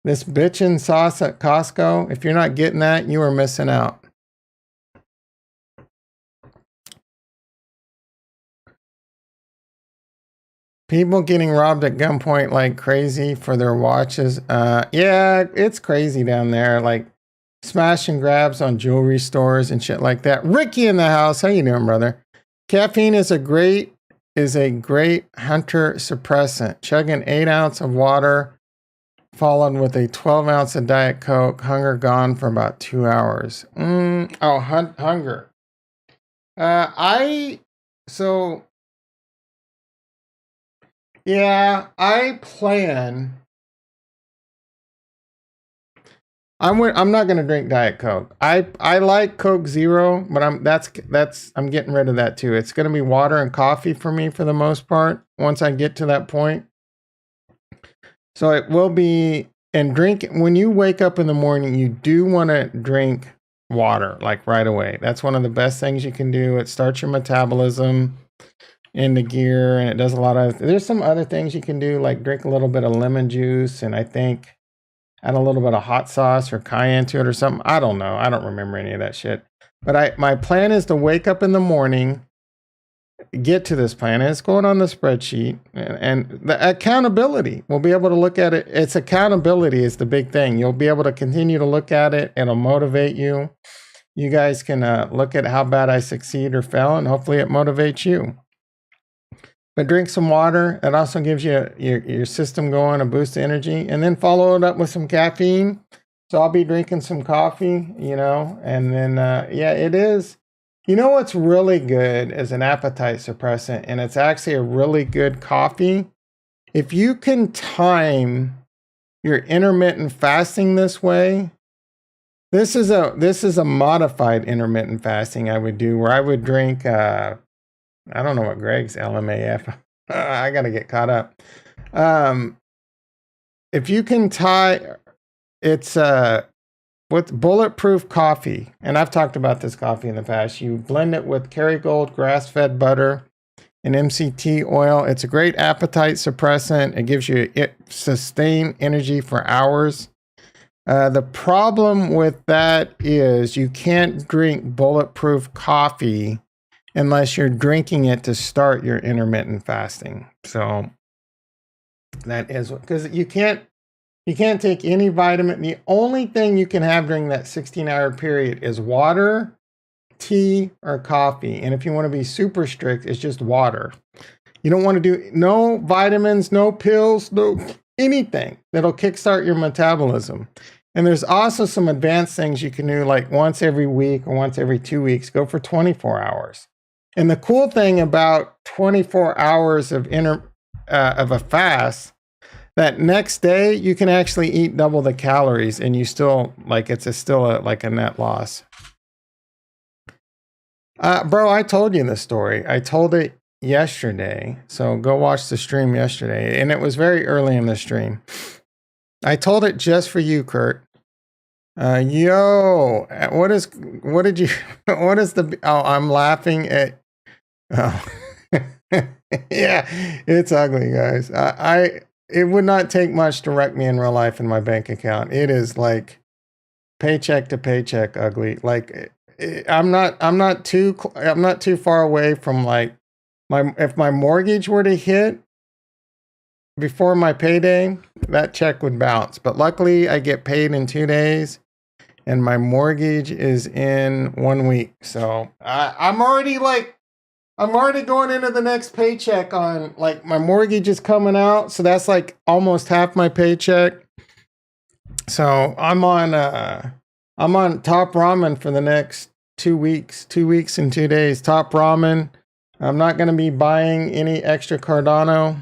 [SPEAKER 1] this bitchin' sauce at Costco, if you're not getting that, you are missing out. People getting robbed at gunpoint like crazy for their watches. Yeah, it's crazy down there. Like smash and grabs on jewelry stores and shit like that. Ricky in the house. How you doing, brother? Caffeine is a great hunter suppressant. Chug an 8 ounce of water followed with a 12 ounce of Diet Coke. Hunger gone for about 2 hours. Hunger. So Yeah, I plan. I'm not gonna drink Diet Coke. I like Coke Zero, but I'm getting rid of that too. It's gonna be water and coffee for me for the most part once I get to that point. So it will be, and drink when you wake up in the morning, you do want to drink water like right away. That's one of the best things you can do. It starts your metabolism into gear, and it does a lot of, there's some other things you can do, like drink a little bit of lemon juice, and I think add a little bit of hot sauce or cayenne to it or something. I don't know. I don't remember any of that shit. But my plan is to wake up in the morning, get to this plan. It's going on the spreadsheet, and the accountability. We'll be able to look at it. It's accountability is the big thing. You'll be able to continue to look at it. It'll motivate you. You guys can look at how bad I succeed or fail, and hopefully it motivates you. But drink some water. It also gives you your system going, a boost of energy, and then follow it up with some caffeine. So I'll be drinking some coffee, and then yeah, it is. You know what's really good is an appetite suppressant, and it's actually a really good coffee. If you can time your intermittent fasting this way, this is a modified intermittent fasting I would do, where I would drink. I don't know what Greg's LMAF. I gotta get caught up. If you can it's with Bulletproof Coffee, and I've talked about this coffee in the past. You blend it with Kerrygold grass-fed butter and MCT oil. It's a great appetite suppressant. It gives you sustained energy for hours. The problem with that is you can't drink Bulletproof Coffee unless you're drinking it to start your intermittent fasting. So that is because you can't take any vitamin. The only thing you can have during that 16-hour period is water, tea, or coffee. And if you want to be super strict, it's just water. You don't want to do no vitamins, no pills, no anything that'll kickstart your metabolism. And there's also some advanced things you can do, like once every week or once every 2 weeks, go for 24 hours. And the cool thing about 24 hours of a fast, that next day you can actually eat double the calories, and you still still a net loss. Bro, I told you this story. I told it yesterday, so go watch the stream yesterday, and it was very early in the stream. I told it just for you, Kurt. Yo, what is the? Oh, I'm laughing at. Oh, yeah, it's ugly, guys. It would not take much to wreck me in real life in my bank account. It is like paycheck to paycheck ugly. Like I'm not too far away from like if my mortgage were to hit before my payday, that check would bounce. But luckily I get paid in 2 days and my mortgage is in 1 week. So I'm already going into the next paycheck on, like, my mortgage is coming out. So that's like almost half my paycheck. So I'm on Top Ramen for the next 2 weeks, 2 weeks and 2 days. Top Ramen. I'm not going to be buying any extra Cardano.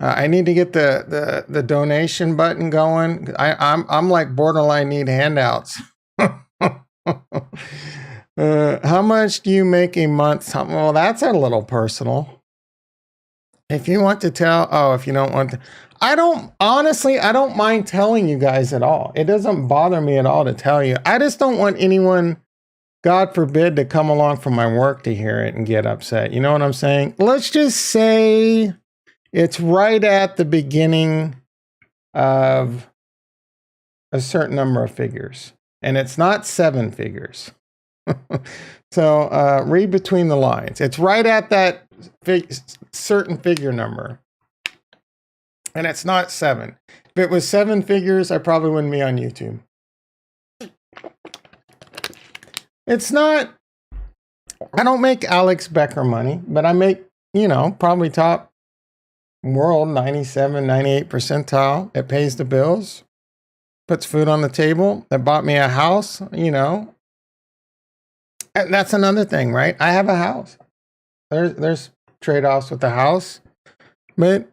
[SPEAKER 1] I need to get the donation button going. I'm like borderline need handouts. How much do you make a month? Well, that's a little personal. If you want to tell, if you don't want to, I don't mind telling you guys at all. It doesn't bother me at all to tell you. I just don't want anyone, God forbid, to come along from my work to hear it and get upset. You know what I'm saying? Let's just say it's right at the beginning of a certain number of figures, and it's not 7 figures. So read between the lines. It's right at that certain figure number, and it's not 7. If it was 7 figures, I probably wouldn't be on YouTube. It's not, I don't make Alex Becker money, but I make, probably top world 97, 98 percentile. It pays the bills, puts food on the table. That bought me a house, And that's another thing, right? I have a house. There's trade-offs with the house, but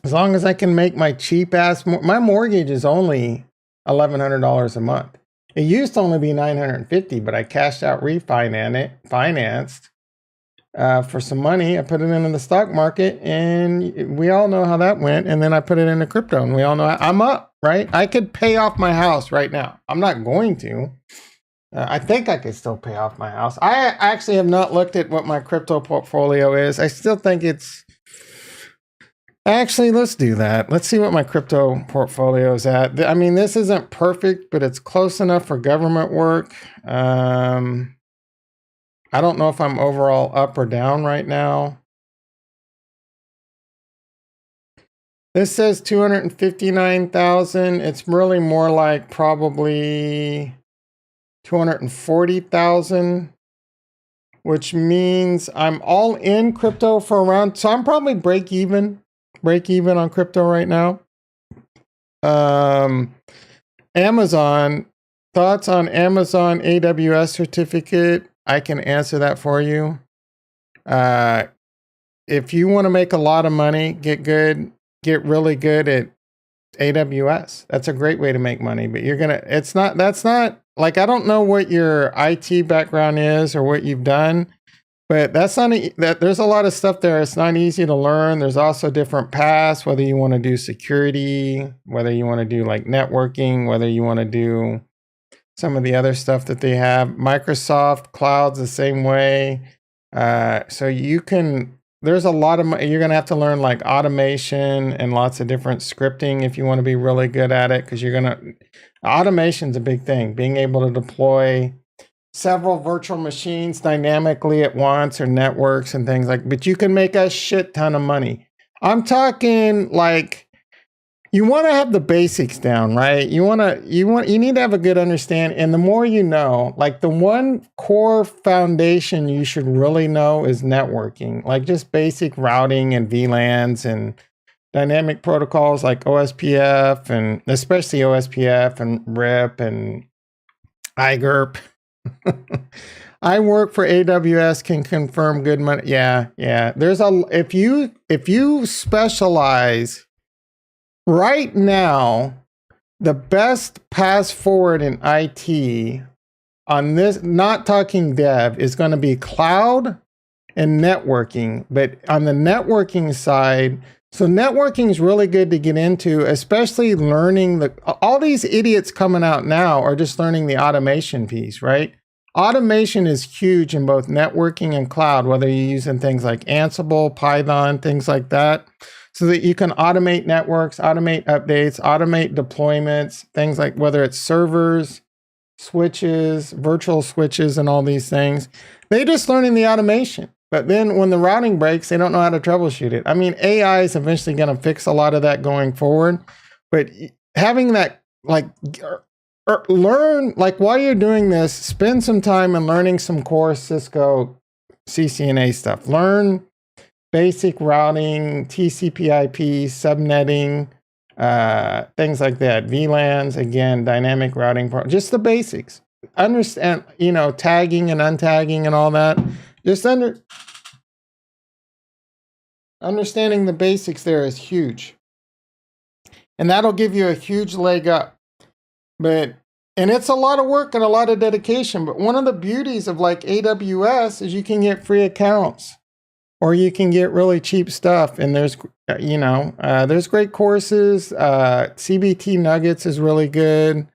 [SPEAKER 1] As long as I can make my cheap ass, my mortgage is only $1,100 a month. It used to only be $950, but I cashed out financed for some money. I put it into the stock market, and we all know how that went. And then I put it into crypto, and we all know I'm up, right? I could pay off my house right now. I'm not going to. I think I could still pay off my house. I actually have not looked at what my crypto portfolio is. I still think it's... Actually, let's do that. Let's see what my crypto portfolio is at. I mean, this isn't perfect, but it's close enough for government work. I don't know if I'm overall up or down right now. This says 259,000. It's really more like probably 240,000, which means I'm all in crypto for around, so I'm probably break even on crypto right now. Amazon, thoughts on Amazon AWS certificate? I can answer that for you. If you want to make a lot of money, get really good at AWS. That's a great way to make money, but that's not like, I don't know what your IT background is or what you've done, but there's a lot of stuff there. It's not easy to learn. There's also different paths, whether you want to do security, whether you want to do like networking, whether you want to do some of the other stuff that they have. Microsoft Cloud's the same way. So there's a lot of, you're going to have to learn like automation and lots of different scripting if you want to be really good at it, because automation's a big thing. Being able to deploy several virtual machines dynamically at once, or networks and things but you can make a shit ton of money. I'm talking like, you want to have the basics down, right? You need to have a good understanding. And the more you know, like the one core foundation you should really know is networking, like just basic routing and VLANs and dynamic protocols like OSPF, and especially OSPF and RIP and IGRP. I work for AWS, can confirm good money. Yeah. If you specialize right now, the best pass forward in IT on this, not talking dev, is going to be cloud and networking. But on the networking side, so networking is really good to get into, especially learning all these idiots coming out now are just learning the automation piece, right? Automation is huge in both networking and cloud, whether you're using things like Ansible, Python, things like that, so that you can automate networks, automate updates, automate deployments, things like whether it's servers, switches, virtual switches, and all these things. They're just learning the automation. But then when the routing breaks, they don't know how to troubleshoot it. I mean, AI is eventually going to fix a lot of that going forward. But having that, like, learn, like while you're doing this, spend some time and learning some core Cisco CCNA stuff. Learn basic routing, TCP/IP, subnetting, things like that. VLANs, again, dynamic routing, just the basics. Understand, tagging and untagging and all that. Just understanding the basics there is huge. And that'll give you a huge leg up. And it's a lot of work and a lot of dedication. But one of the beauties of like AWS is you can get free accounts, or you can get really cheap stuff. And there's great courses. CBT Nuggets is really good.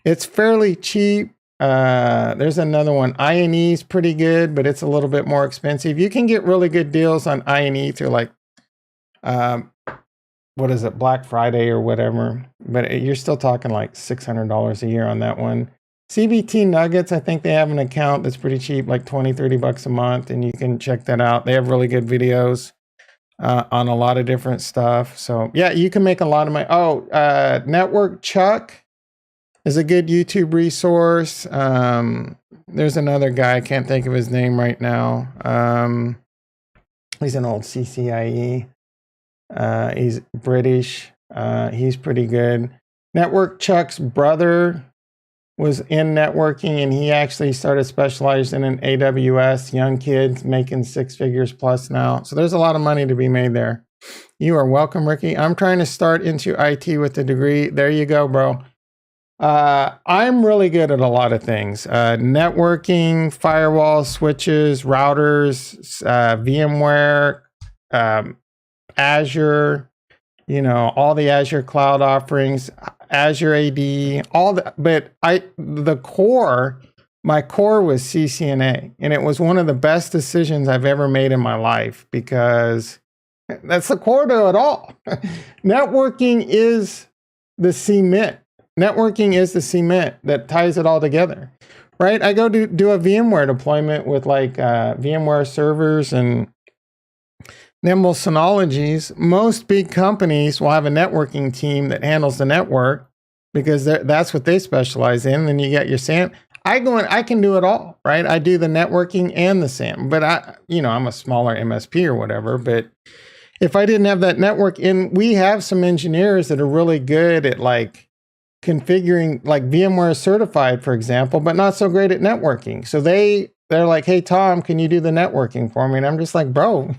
[SPEAKER 1] It's fairly cheap. There's another one. INE is pretty good, but it's a little bit more expensive. You can get really good deals on INE through like, what is it, Black Friday or whatever. But you're still talking like $600 a year on that one. CBT Nuggets, I think they have an account that's pretty cheap, like $20-$30 a month, and you can check that out. They have really good videos on a lot of different stuff. So yeah, you can make a lot of money. Network Chuck is a good YouTube resource. There's another guy, I can't think of his name right now. He's an old CCIE. He's British. He's pretty good. Network Chuck's brother was in networking, and he actually started specializing in AWS. Young kids making 6 figures plus now. So there's a lot of money to be made there. You are welcome, Ricky. I'm trying to start into IT with a degree. There you go, bro. I'm really good at a lot of things. Networking, firewall switches, routers, VMware, Azure, all the Azure cloud offerings, Azure AD, all the, but my core was CCNA, and it was one of the best decisions I've ever made in my life because that's the core to it all. Networking is the cement. Networking is the cement that ties it all together, right? I go to do a VMware deployment with like VMware servers and Nimble Synologies. Most big companies will have a networking team that handles the network because that's what they specialize in. Then you get your SAN. I go in, I can do it all, right? I do the networking and the SAN, but I'm a smaller MSP or whatever, but if I didn't have that network, and we have some engineers that are really good at like configuring, like VMware certified, for example, but not so great at networking. So they're like, hey, Tom, can you do the networking for me? And I'm just like, bro,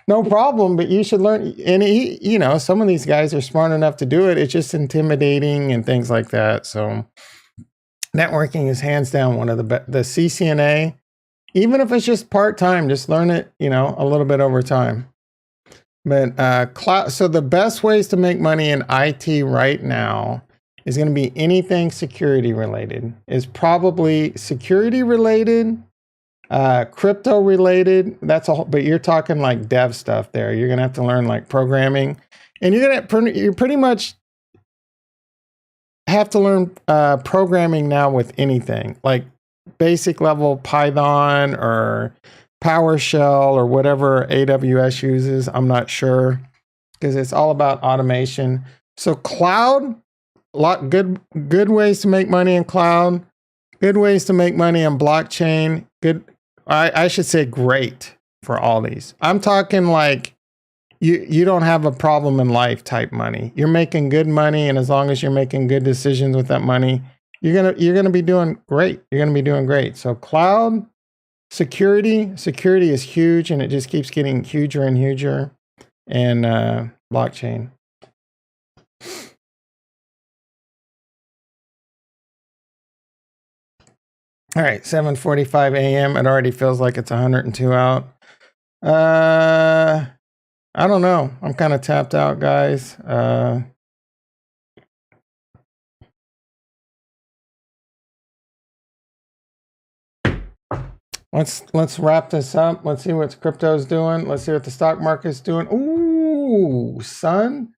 [SPEAKER 1] no problem, but you should learn. And some of these guys are smart enough to do it. It's just intimidating and things like that. So networking is hands down one of the CCNA, even if it's just part-time, just learn it, a little bit over time. But cloud. So the best ways to make money in IT right now is going to be anything security related. Is probably security related, crypto related. That's all. But you're talking like dev stuff there. You're going to have to learn like programming, and you pretty much have to learn programming now with anything like basic level Python or PowerShell or whatever AWS uses. I'm not sure because it's all about automation. So cloud, a lot good ways to make money in cloud, good ways to make money on blockchain. Good, I should say great for all these. I'm talking like you don't have a problem in life type money. You're making good money, and as long as you're making good decisions with that money, you're gonna be doing great. You're gonna be doing great. So cloud. Security is huge, and it just keeps getting huger and huger. And blockchain. All right, 7:45 a.m. It already feels like it's 102 out. I don't know. I'm kind of tapped out, guys. Let's wrap this up. Let's see what crypto's doing. Let's see what the stock market's doing. Ooh, son.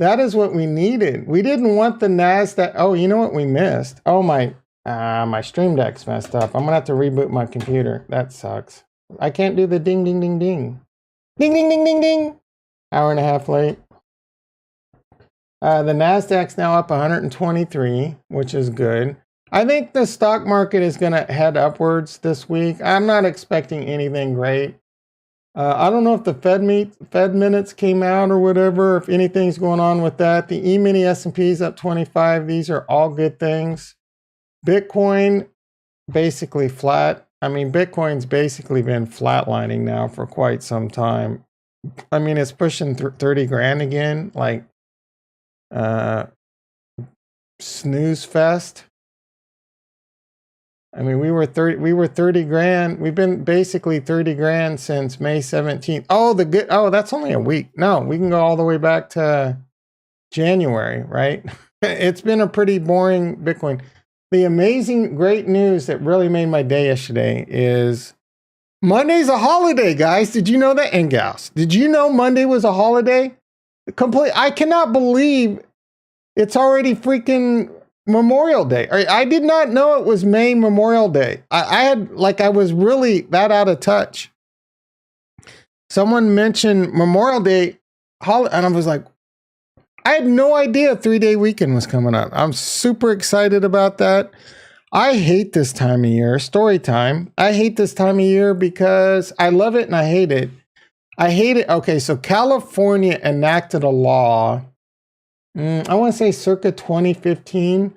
[SPEAKER 1] That is what we needed. We didn't want the NASDAQ. Oh, you know what we missed? Oh, my Stream Deck's messed up. I'm going to have to reboot my computer. That sucks. I can't do the ding, ding, ding, ding. Ding, ding, ding, ding, ding. Hour and a half late. The NASDAQ's now up 123, which is good. I think the stock market is going to head upwards this week. I'm not expecting anything great. I don't know if the Fed minutes came out or whatever, if anything's going on with that. The E-mini S&P is up 25. These are all good things. Bitcoin, basically flat. I mean, Bitcoin's basically been flatlining now for quite some time. I mean, it's pushing 30 grand again, like snooze fest. I mean, we were 30 grand. We've been basically 30 grand since May 17th. Oh, that's only a week. No, we can go all the way back to January, right? It's been a pretty boring Bitcoin. The amazing, great news that really made my day yesterday is Monday's a holiday, guys. Did you know that? And gals, did you know Monday was a holiday? I cannot believe it's already freaking Memorial Day. I did not know it was May Memorial Day. I was really that out of touch. Someone mentioned Memorial Day, and I was like, I had no idea a 3-day weekend was coming up. I'm super excited about that. I hate this time of year, story time. I hate this time of year because I love it and I hate it. I hate it. Okay, so California enacted a law, I want to say circa 2015,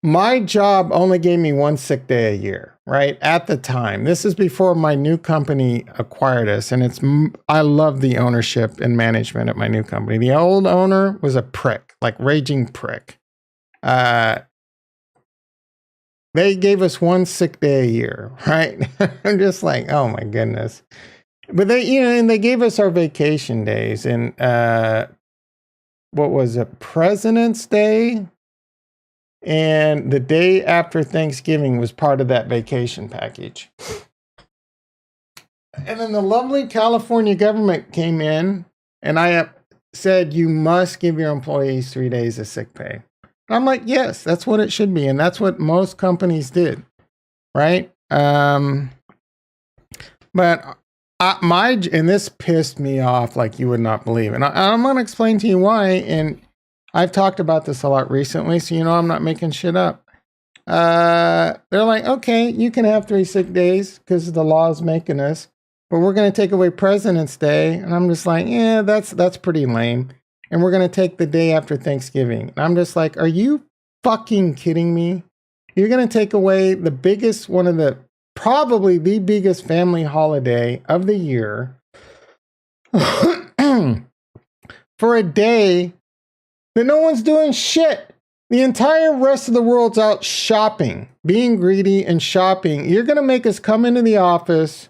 [SPEAKER 1] My job only gave me 1 sick day a year, right? At the time. This is before my new company acquired us. And I love the ownership and management at my new company. The old owner was a prick, like raging prick. They gave us 1 sick day a year, right? I'm just like, oh my goodness. But and they gave us our vacation days. And what was it? President's Day and the day after Thanksgiving was part of that vacation package. And then the lovely California government came in and I said, you must give your employees 3 days of sick pay. And I'm like, yes, that's what it should be. And that's what most companies did. Right. But and this pissed me off like you would not believe. And I'm going to explain to you why. And I've talked about this a lot recently, so I'm not making shit up. They're like, okay, you can have 3 sick days because the law is making us, but we're going to take away President's Day. And I'm just like, yeah, that's pretty lame. And we're going to take the day after Thanksgiving. And I'm just like, are you fucking kidding me? You're going to take away probably the biggest family holiday of the year for a day that no one's doing shit. The entire rest of the world's out shopping, being greedy and shopping. You're going to make us come into the office.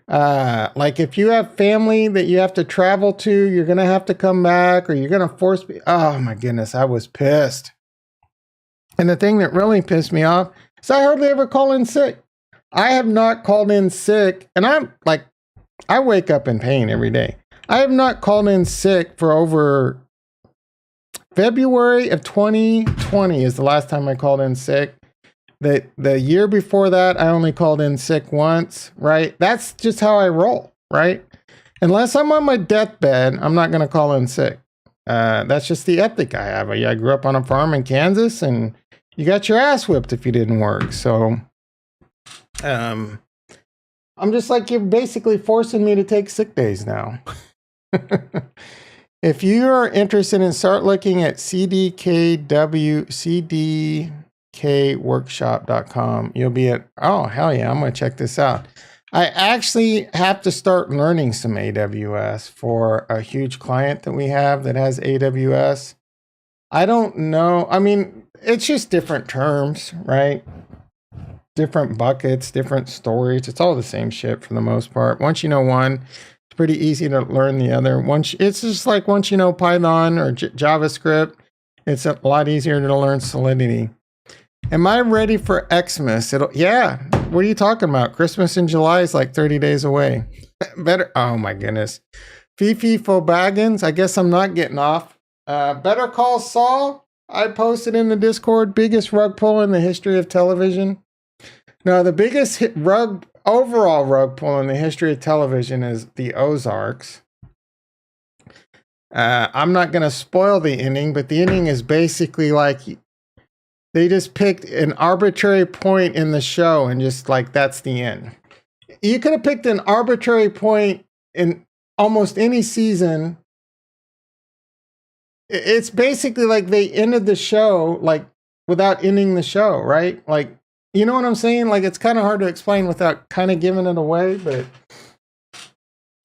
[SPEAKER 1] Like if you have family that you have to travel to, you're going to have to come back or you're going to force me. Oh my goodness, I was pissed. And the thing that really pissed me off is I hardly ever call in sick. I have not called in sick. And I wake up in pain every day. I have not called in sick for over February of 2020 is the last time I called in sick. The year before that, I only called in sick once, right? That's just how I roll, right? Unless I'm on my deathbed, I'm not going to call in sick. That's just the ethic I have. I grew up on a farm in Kansas and you got your ass whipped if you didn't work. So, I'm just like, you're basically forcing me to take sick days now. If you are interested in start looking at cdkworkshop.com, you'll be at, oh, hell yeah, I'm going to check this out. I actually have to start learning some AWS for a huge client that we have that has AWS. I don't know. I mean, it's just different terms, right? Different buckets, different storage. It's all the same shit for the most part. Once you know one, it's pretty easy to learn the other. It's just like once you know Python or JavaScript, it's a lot easier to learn Solidity. Am I ready for Xmas? Yeah. What are you talking about? Christmas in July is like 30 days away. Better. Oh my goodness. Fifi Fobaggins. I guess I'm not getting off. Better Call Saul. I posted in the Discord. Biggest rug pull in the history of television. No, the biggest overall rug pull in the history of television is the Ozarks. I'm not going to spoil the ending, but the ending is basically like they just picked an arbitrary point in the show and just like, that's the end. You could have picked an arbitrary point in almost any season. It's basically like they ended the show like without ending the show, right? Like, you know what I'm saying? Like, it's kind of hard to explain without kind of giving it away, but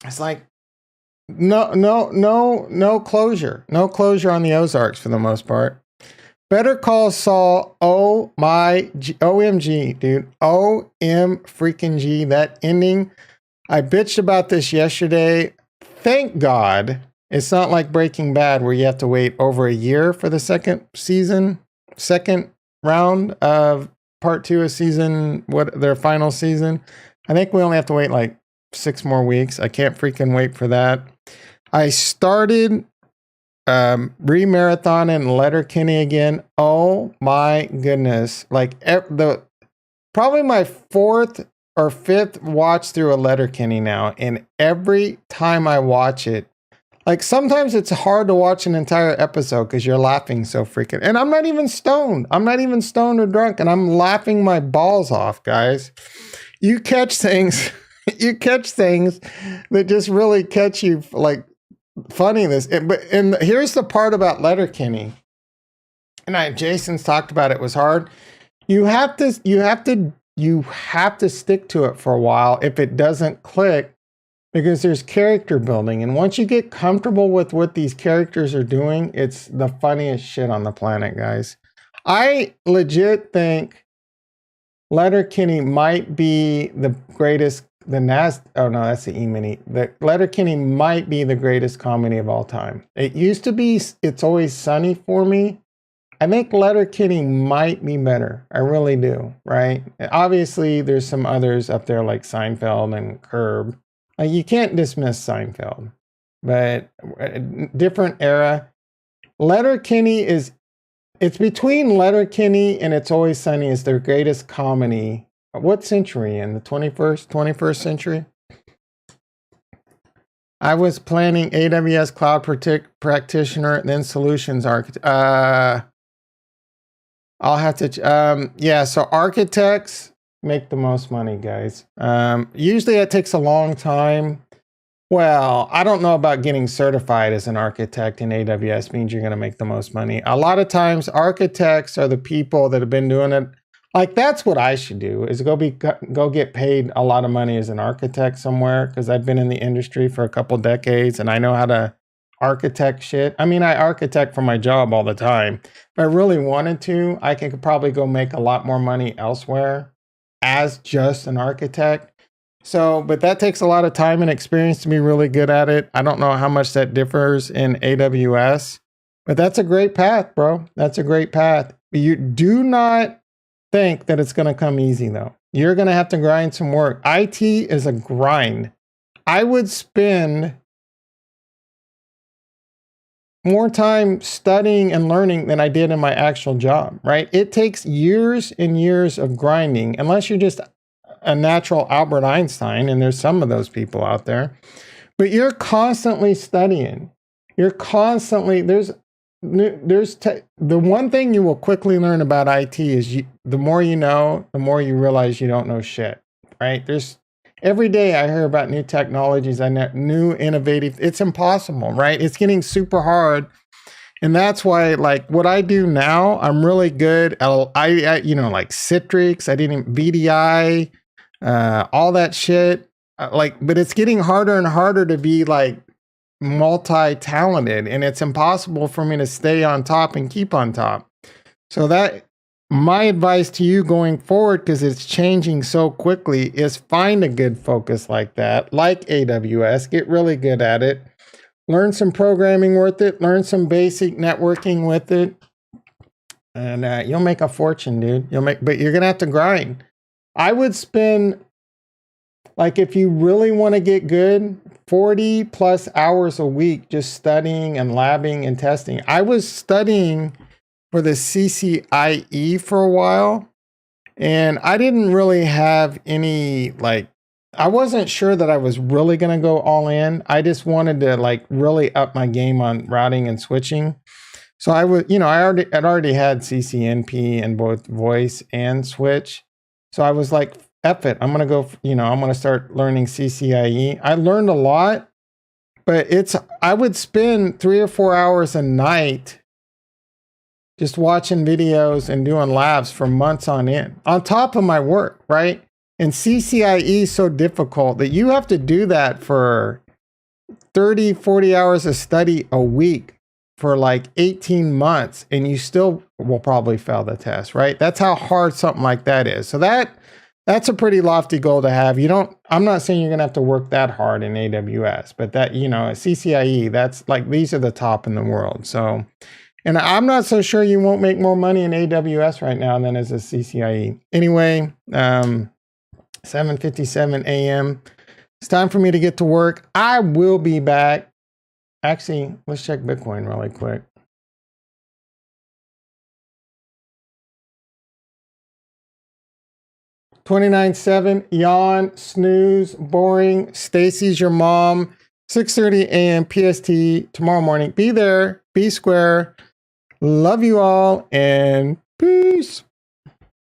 [SPEAKER 1] it's like no closure. No closure on the Ozarks for the most part. Better Call Saul. Oh my OMG, dude. OM freaking G. That ending. I bitched about this yesterday. Thank God it's not like Breaking Bad where you have to wait over a year for the second round of part 2 of their final season. I think we only have to wait like 6 more weeks. I can't freaking wait for that. I started re-marathoning Letterkenny again. Oh my goodness. Like probably my 4th or 5th watch through a Letterkenny now. And every time I watch it, like sometimes it's hard to watch an entire episode because you're laughing so freaking. And I'm not even stoned. I'm not even stoned or drunk. And I'm laughing my balls off, guys. You catch things. You catch things that just really catch you like funniness. And here's the part about Letterkenny. Jason's talked about it was hard. You have to stick to it for a while if it doesn't click, because there's character building. And once you get comfortable with what these characters are doing, it's the funniest shit on the planet, guys. I legit think Letterkenny might be the greatest, oh no, that's the E-mini. The Letterkenny might be the greatest comedy of all time. It used to be It's Always Sunny for me. I think Letterkenny might be better. I really do, right? Obviously, there's some others up there like Seinfeld and Curb. You can't dismiss Seinfeld, but different era. Letterkenny it's between Letterkenny and It's Always Sunny is their greatest comedy. What century? In the 21st century? I was planning AWS Cloud Practitioner, then Solutions Architect. I'll have to, yeah, so architects make the most money, guys. Usually it takes a long time. Well, I don't know about getting certified as an architect in AWS means you're going to make the most money. A lot of times architects are the people that have been doing it. Like, that's what I should do, is go get paid a lot of money as an architect somewhere, because I've been in the industry for a couple decades and I know how to architect shit. I mean, I architect for my job all the time. If I really wanted to, I could probably go make a lot more money elsewhere as just an architect. So, but that takes a lot of time and experience to be really good at it. I don't know how much that differs in AWS, but that's a great path, bro. That's a great path. You do not think that it's going to come easy, though. You're going to have to grind some work. IT is a grind. I would spend more time studying and learning than I did in my actual job, right? It takes years and years of grinding, unless you're just a natural Albert Einstein, and there's some of those people out there. But you're constantly studying. You're constantly, the one thing you will quickly learn about IT is the more you know, the more you realize you don't know shit, right? Every day I hear about new technologies, new innovative, it's impossible, right? It's getting super hard. And that's why, like, what I do now, I'm really good at, like Citrix, VDI, all that shit. But it's getting harder and harder to be like multi-talented, and it's impossible for me to stay on top and keep on top. So my advice to you going forward, because it's changing so quickly, is find a good focus like that, like AWS, get really good at it, learn some programming with it, learn some basic networking with it, and you'll make a fortune, dude. But you're going to have to grind. I would spend, like, if you really want to get good, 40 plus hours a week just studying and labbing and testing. I was studying for the CCIE for a while, and I didn't really have any, I wasn't sure that I was really going to go all in. I just wanted to really up my game on routing and switching. So I was, I'd already had CCNP in both voice and switch. So I was like, F it, I'm going to go, I'm going to start learning CCIE. I learned a lot, but I would spend 3 or 4 hours a night just watching videos and doing labs for months on end, on top of my work, right? And CCIE is so difficult that you have to do that for 30, 40 hours of study a week for like 18 months, and you still will probably fail the test, right? That's how hard something like that is. So that's a pretty lofty goal to have. I'm not saying you're going to have to work that hard in AWS, but CCIE, that's like, these are the top in the world. So, and I'm not so sure you won't make more money in AWS right now than as a CCIE. Anyway, 7:57 a.m. It's time for me to get to work. I will be back. Actually, let's check Bitcoin really quick. $29.7, yawn, snooze, boring. Stacy's your mom. 6:30 a.m. PST tomorrow morning. Be there, be square. Love you all, and peace.